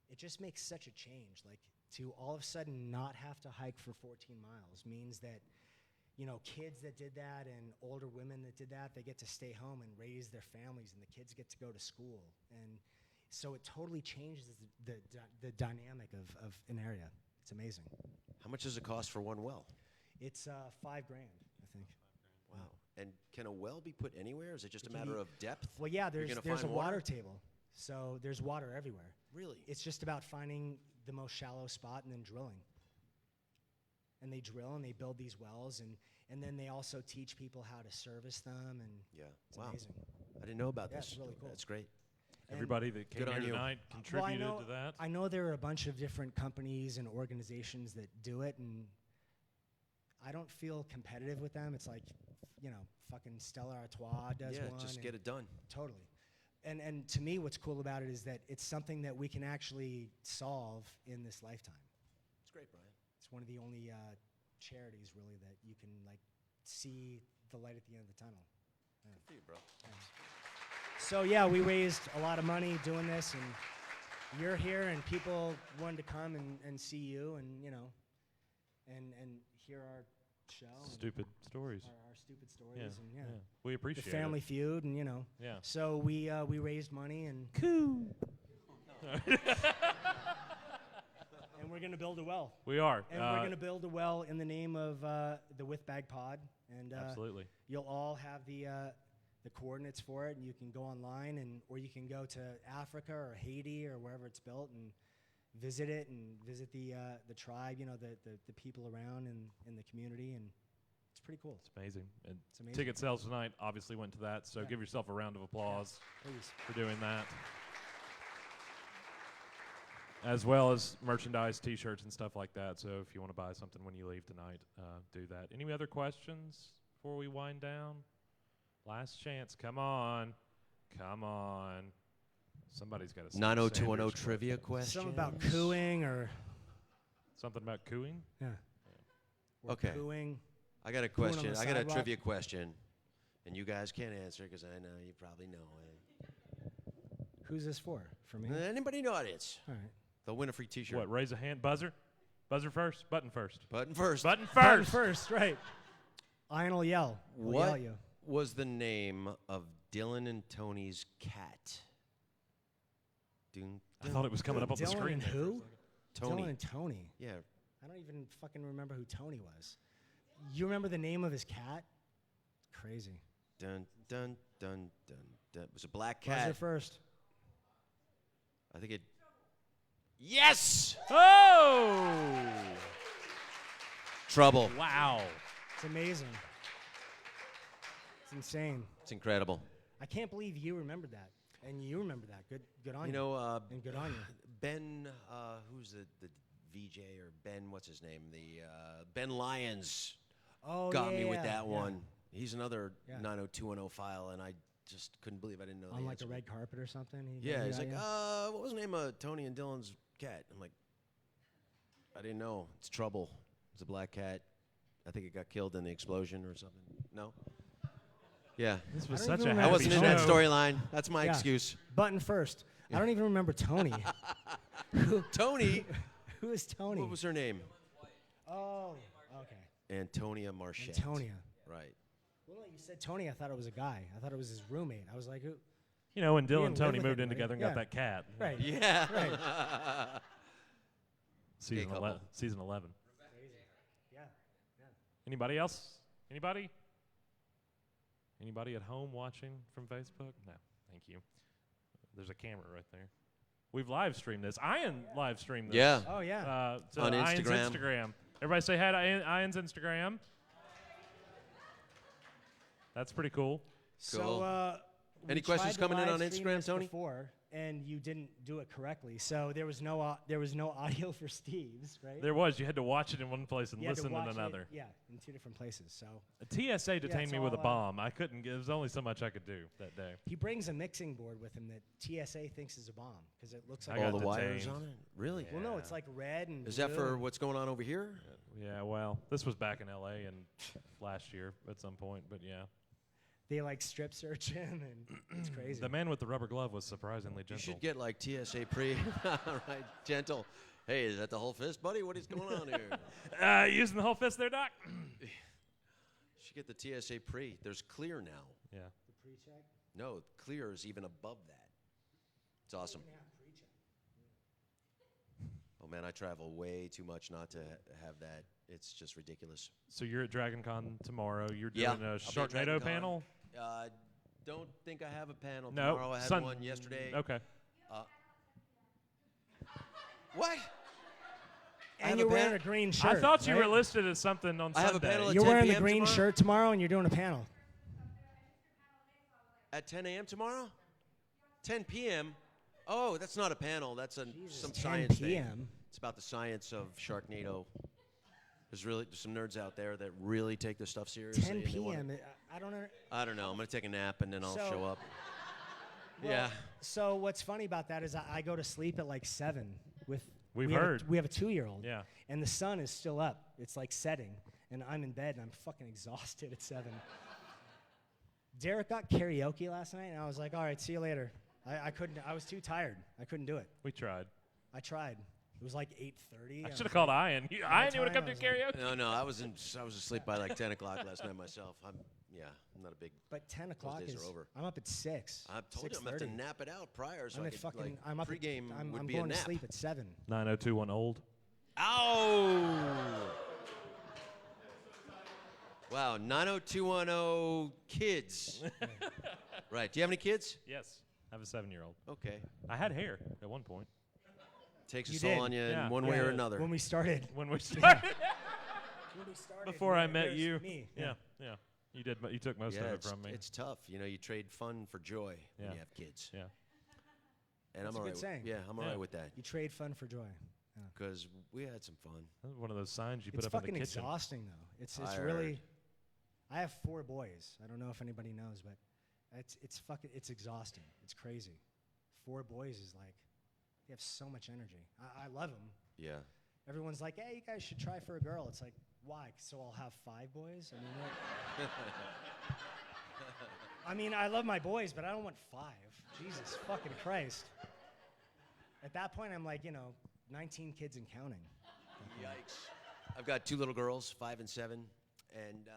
it just makes such a change, like to all of a sudden not have to hike for 14 miles means that kids that did that and older women that did that, they get to stay home and raise their families, and the kids get to go to school. And so it totally changes the dynamic of an area. It's amazing. How much does it cost for one well? It's $5,000, I think. Wow. And can a well be put anywhere? Is it just a It can matter be- of depth? Well, yeah, You're there's gonna a find water table. So there's water everywhere. Really? It's just about finding the most shallow spot and then drilling. And they drill and they build these wells, and then they also teach people how to service them, and Yeah. it's Wow. amazing. I didn't know about Yeah, this. it's really cool. That's great. And Everybody that came Good on here you. tonight Well, contributed to that. I know there are a bunch of different companies and organizations that do it, and I don't feel competitive with them. It's like, fucking Stella Artois does Yeah, one. just and get it done. Totally. And to me, what's cool about it is that it's something that we can actually solve in this lifetime. It's great, Brian. It's one of the only charities, really, that you can see the light at the end of the tunnel. Yeah. Good for you, bro. So yeah, we raised a lot of money doing this, and you're here, and people wanted to come and see you, and and hear our show. and Stupid stories. Our stupid stories, Yeah, and yeah. We appreciate the Family it. Feud, and Yeah. So we raised money, and and we're gonna build a well. We are. And we're going to build a well in the name of the wBAG pod. And Absolutely. You'll all have the coordinates for it, and you can go online, or you can go to Africa or Haiti or wherever it's built and visit it and visit the tribe, the people around in the community, and it's pretty cool. It's amazing. And It's amazing. ticket sales tonight obviously went to that, so Yeah. give yourself a round of applause Please. for doing that. As well as merchandise, T-shirts, and stuff like that. So if you want to buy something when you leave tonight, do that. Any other questions before we wind down? Last chance. Come on. Come on. Somebody's got to 90210 trivia question. Something about cooing or Something about cooing? or Okay. cooing. I got a Pooing on question. the I got a sidewalk. trivia question, and you guys can't answer because I know you probably know it. Who's this for? For me? Anybody in the audience? All right. They'll win a free T-shirt. What, raise a hand? Buzzer? Buzzer first? Button first. Button first. Button Button first. first, right. Ian will yell. We'll yell What at you. was the name of Dylan and Tony's cat? Dun, I thought it was coming up on the Dylan screen. and there for a who? second. Tony. Dylan and Tony. Yeah. I don't even fucking remember who Tony was. You remember the name of his cat? Crazy. Dun dun dun dun dun. It was a black Buzzer cat. first. I think it. Yes. Oh! Trouble. Wow. It's amazing. It's insane. It's incredible. I can't believe you remembered that. And you remember that. Good on you. You know, and good on you. Ben, who's the VJ or Ben? What's his name? The Ben Lyons Oh, got yeah, me with yeah, that yeah. one. He's another Yeah. 90210 file, and I just couldn't believe I didn't know. On the like the answer. red carpet or something. Yeah, he's got like, you? what was the name of Tony and Dylan's cat? I'm like, I didn't know. It's Trouble. It's a black cat. I think it got killed in the explosion or something. No? Yeah. This was I don't such even a I happy wasn't in that show. storyline. That's my Yeah. excuse. Button first. I don't even remember Tony. Tony, Who is Tony? what was her name? Oh, okay. Antonia Marchette. Antonia. Right. Well, no, you said Tony. I thought it was a guy. I thought it was his roommate. I was like, who? You know, when Dylan didn't and Tony live with moved in anybody. together and Yeah. got that cat. Right. Yeah. Right. Season, couple. 11. Season 11. Yeah. Anybody else? Anybody? Anybody at home watching from Facebook? No. Thank you. There's a camera right there. We've live streamed this. Ian live streamed this. Yeah. Oh, yeah. To On Ian's Instagram. Instagram. Everybody say hi to Ian's Instagram. That's pretty cool. So, we Any questions tried to coming in on live stream Instagram, this Tony? Before, and you didn't do it correctly. So there was no audio for Steve's, right? There was. You had to watch it in one place and You had to listen watch in another. It, yeah, in two different places. So TSA detained it's me with a all, bomb. I couldn't. There was only so much I could do that day. he brings a mixing board with him that TSA thinks is a bomb because it looks like I All got the wires detained. on it? Really? Well, no, Yeah. it's like red and. Is that blue for and what's going on over here? Yeah, well, this was back in L.A. and last year at some point, but yeah. They like strip search him, and it's crazy. The man with the rubber glove was surprisingly You gentle. should get like TSA pre. Right, gentle. Hey, is that the whole fist, buddy? What is going on here? Using the whole fist there, Doc? Should get the TSA pre. There's clear now. Yeah. The pre-check? No, clear is even above that. It's awesome. Oh man, I travel way too much not to have that. It's just ridiculous. So you're at Dragon Con tomorrow. You're Yeah, doing a I'll be at Sharknado Dragon Con. panel? Don't think I have a panel No. tomorrow. I had one yesterday. Okay. What? And you're wearing a green shirt. I thought you right? were listed as something on I have a Sunday. panel at You're 10 wearing the p.m. green tomorrow? shirt tomorrow, and you're doing a panel. At 10 a.m. tomorrow? 10 p.m.? Oh, that's not a panel. That's some 10 science thing. p.m. It's about the science of Sharknado. There's some nerds out there that really take this stuff seriously. 10 and they wanna- p.m. I don't know. I don't know. I'm going to take a nap and then I'll So- show up. Well, Yeah. So what's funny about that is I go to sleep at like 7 with. We've we have a- heard. we have a 2-year-old. Yeah. And the sun is still up. It's like setting, and I'm in bed and I'm fucking exhausted at 7. Derek got karaoke last night, and I was like, all right, see you later. I couldn't. I was too tired. I couldn't do it. We tried. I tried. It was like 8:30. I should have called Ian. Ian, you want to come do karaoke? No, I was asleep by like 10 o'clock last night myself. I'm not a big. But 10 o'clock days is are over. I'm up at 6. I told you I'm going to have to nap it out prior, so I'm I at could, fucking. like, I'm up. pregame I'm would be going a to nap. sleep at 7. 9021 old. Ow! Wow, 90210 kids. Right. Do you have any kids? Yes. I have a 7-year-old. Okay. I had hair at one point. Takes a You soul did. on you Yeah. in one way or another. When we started. When we started. When we started. Before I met there's you. Me. Yeah. You did. You took most of it from me. It's tough. You know, you trade fun for joy when Yeah. you have kids. Yeah. And That's I'm a all good right. saying. Yeah, I'm all right with that You trade fun for joy. because we had some fun. That was one of those signs you put It's up in fucking the kitchen. exhausting though. It's Tired. really. I have 4 boys. I don't know if anybody knows, but it's exhausting. It's crazy. 4 boys is like, they have so much energy. I love them. Yeah. Everyone's like, hey, you guys should try for a girl. It's like, why? So I'll have 5 boys? I mean, I love my boys, but I don't want 5. Jesus fucking Christ. At that point, I'm like, 19 kids and counting. Yikes. I've got 2 little girls, 5 and 7, and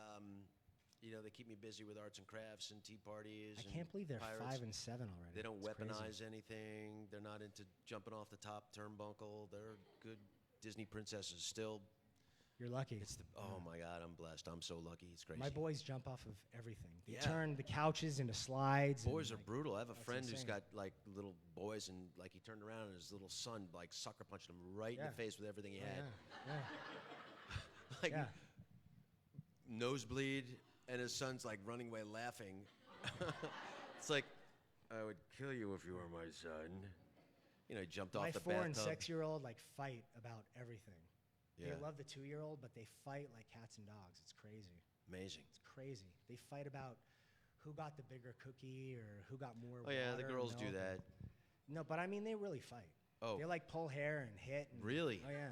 they keep me busy with arts and crafts and tea parties. I can't believe they're pirates. 5 and 7 already. They don't It's weaponize crazy. anything. They're not into jumping off the top turnbuckle. They're good Disney princesses still. You're lucky. Oh my God, I'm blessed. I'm so lucky. It's crazy. My boys jump off of everything. They Yeah. turn the couches into slides. Boys are and, like, brutal. I have a that's friend who's insane. got like little boys, and like he turned around and his little son like sucker punched him right in Yeah. the face with everything he Oh, had. yeah. Like Yeah. nosebleed, and his son's like running away laughing. It's like, I would kill you if you were my son. He jumped My off the 4 and bathtub. 6-year-old like fight about everything. Yeah. They love the 2-year-old, but they fight like cats and dogs. It's crazy. Amazing. It's crazy. They fight about who got the bigger cookie or who got more. Oh yeah, the water or girls do milk. that. No, but I mean they really fight. Oh. They like pull hair and hit. And Really? Oh yeah.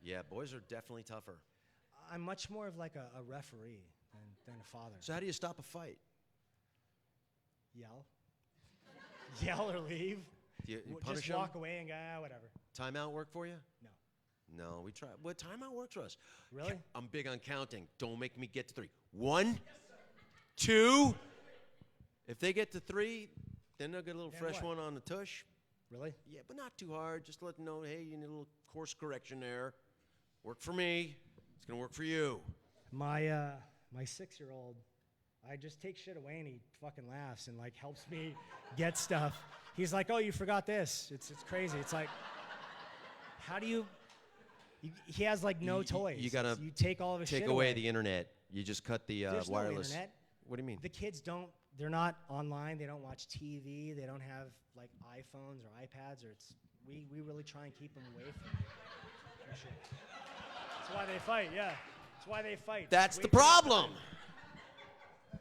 Yeah, boys are definitely tougher. I'm much more of like a referee than a father. So how do you stop a fight? Yell. Yell or leave. Do you Just punish them? walk away and go, whatever. Timeout work for you? No. No, we try. Well, timeout works for us. Really? I'm big on counting. Don't make me get to 3. 1, 2. If they get to 3, then they'll get a little Then fresh what? one on the tush. Really? Yeah, but not too hard. Just let them know, hey, you need a little course correction there. Work for me. It's gonna work for you. My 6-year-old, I just take shit away and he fucking laughs and like helps me get stuff. He's like, oh, you forgot this. It's crazy. It's like, how do you? He has like no toys. You gotta you take all of his take shit away the internet. You just cut the There's wireless. no internet. What do you mean? The kids don't. They're not online. They don't watch TV. They don't have like iPhones or iPads. Or we really try and keep them away from shit. That's why they fight. Yeah, that's why they fight. That's Way the too much problem. time.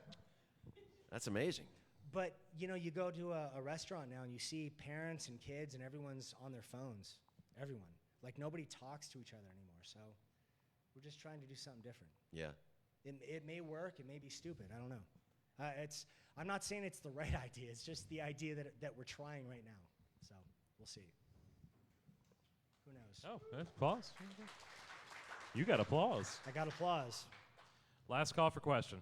That's amazing. But you go to a restaurant now and you see parents and kids and everyone's on their phones. Everyone. Like nobody talks to each other anymore. So we're just trying to do something different. Yeah. It may work. It may be stupid. I don't know. I'm not saying it's the right idea. It's just the idea that we're trying right now. So we'll see. Who knows? Oh, that's applause. You got applause. I got applause. Last call for question.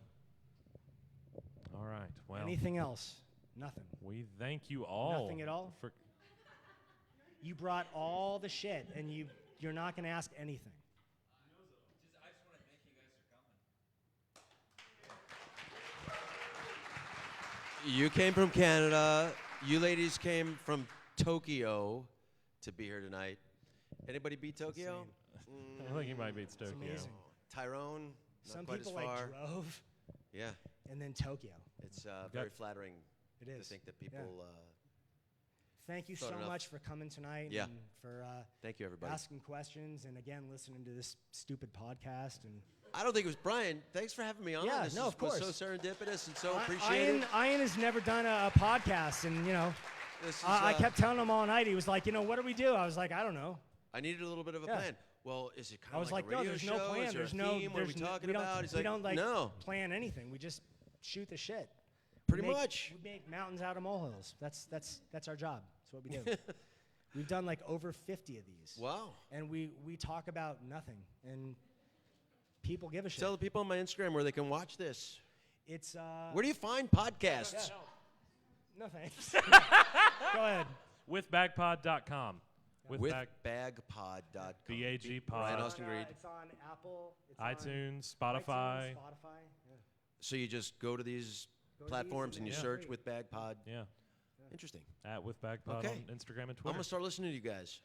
All right. Well, Anything else? Nothing. we thank you all. Nothing at all? For You brought all the shit, and you're not going to ask anything. I just want to thank you guys for coming. You came from Canada. You ladies came from Tokyo to be here tonight. Anybody beat Tokyo? I think you might beat Tokyo. amazing. Tyrone, not Some quite people as far. drove, Yeah, and then Tokyo. it's very flattering It to is. think that people. Thank you so thought enough. much for coming tonight. Yeah. And for Thank you, everybody. asking questions, and again listening to this stupid podcast. And I don't think it was Brian. Thanks for having me on. Yeah, This no, of was course. so serendipitous and so appreciated. Ian has never done a podcast, and This is, I kept telling him all night. He was like, what do we do? I was like, I don't know. I needed a little bit of a Yeah. plan. Well, is it I kind was of like, a no, radio there's show? no plan. Is there There's a no. theme? What are we there's talking we don't, about? He's we like, don't like no. plan anything. We just shoot the shit. Pretty We make- much. We make mountains out of molehills. That's our job. That's what we do. We've done like over 50 of these. Wow. And we talk about nothing, and people give a shit. Tell the people on my Instagram where they can watch this. It's Where do you find podcasts? no thanks. Go ahead. Withbagpod.com. Withbagpod.com. BAG Ryan pod. Austin Greed. It's on Apple. It's iTunes, on Spotify. iTunes, Spotify. Yeah. So you just go to these Go to platforms these and you and search yeah. with Bagpod. Yeah. Interesting. At Withbagpod Okay. on Instagram and I'm Twitter. gonna start listening to you guys.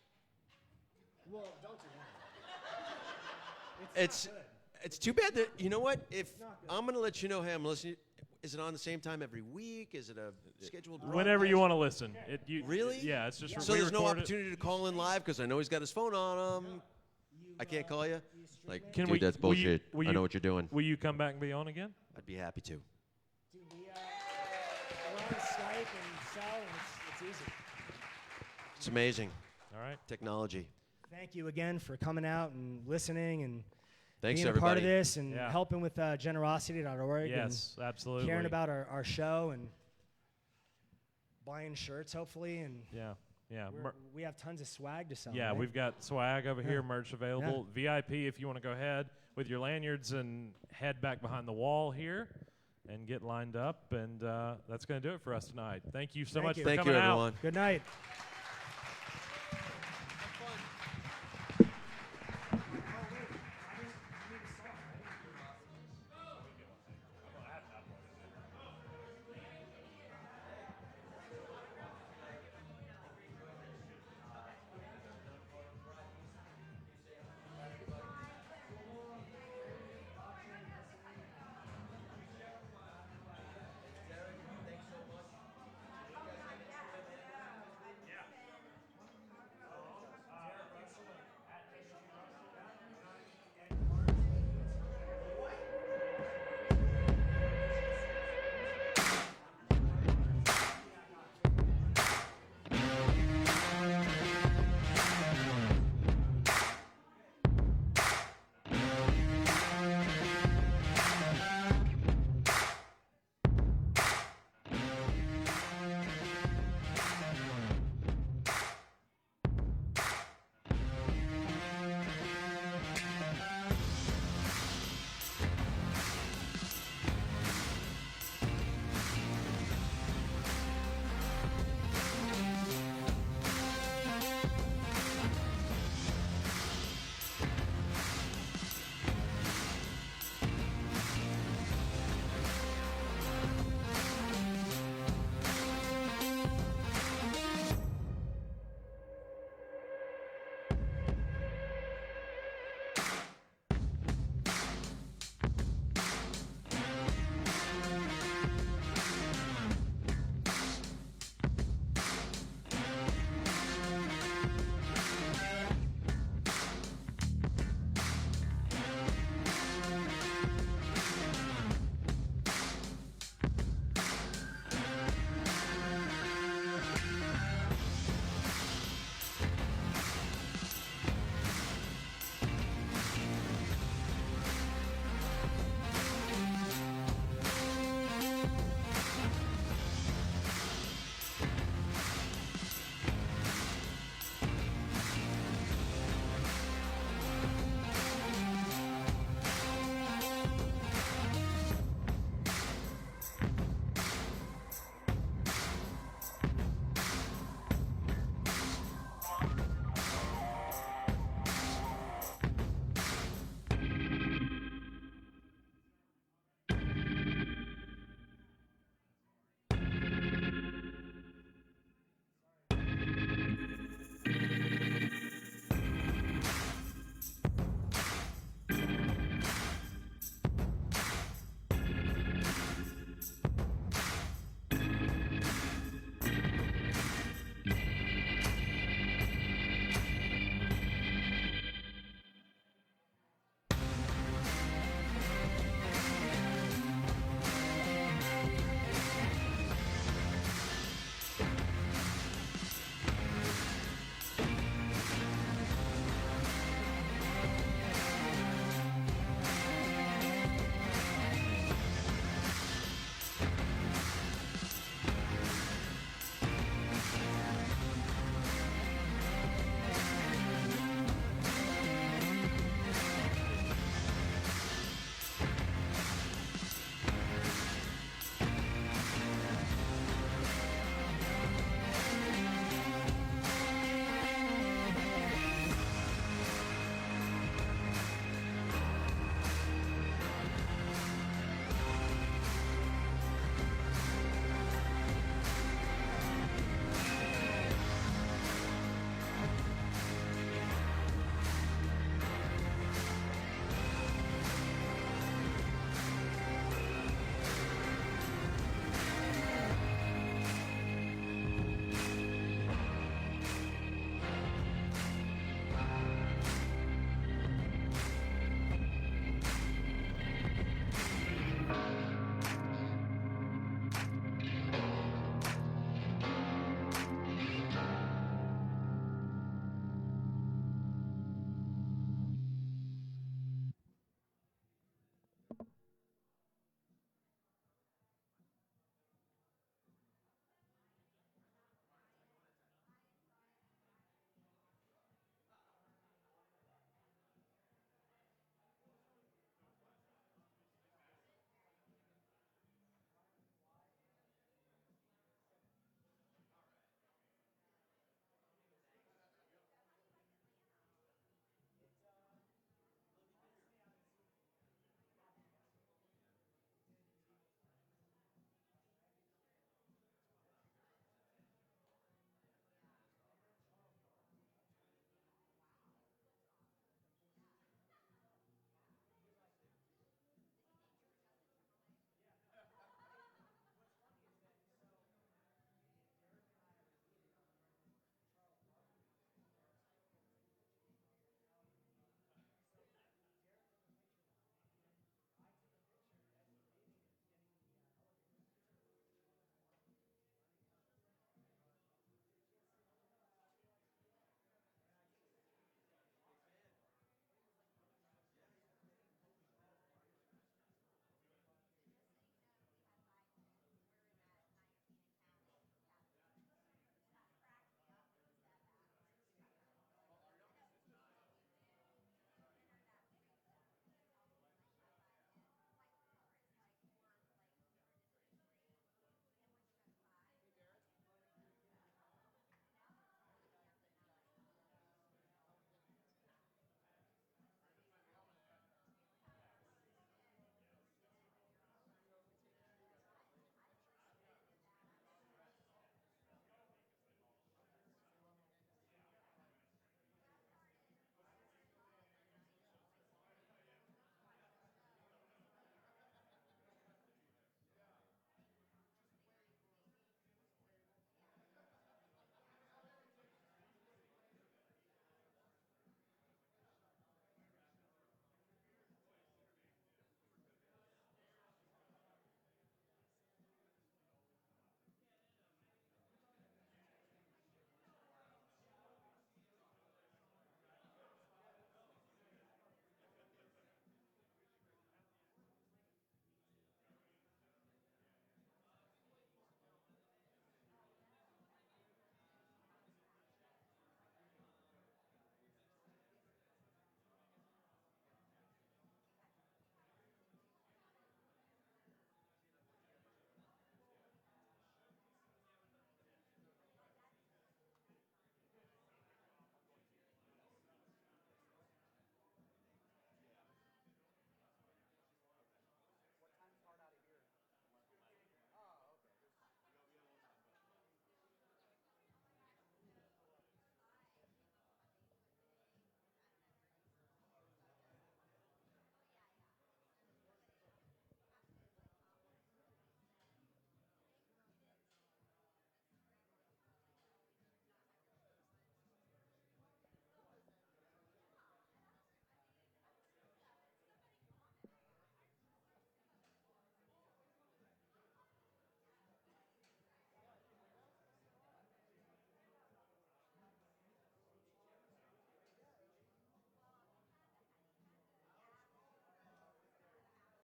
Well, don't do that. It's too bad that you know what? If not good. I'm gonna let you know, hey, I'm listening. Is it on the same time every week? Is it a scheduled? Whenever you want to listen. Really? Yeah, it's just So we there's no record it. opportunity to call in live because I know he's got his phone on him. I can't call you. Like, Can dude, we- that's will you- bullshit. will I know you- what you're doing. Will you come back and be on again? I'd be happy to. Dude, we're on Skype and cell, and it's easy. It's amazing. All right. Technology. Thank you again for coming out and listening and Thanks, being everybody. a part of this and Yeah. helping with generosity.org. Yes, and absolutely. caring about our show and buying shirts, hopefully. And Yeah. Yeah. we have tons of swag to sell. Yeah, right? we've got swag over here, Yeah. merch available. VIP if you want to go ahead with your lanyards and head back behind the wall here and get lined up. And that's going to do it for us tonight. Thank you so Thank much you. for Thank coming you, out. everyone. Good night.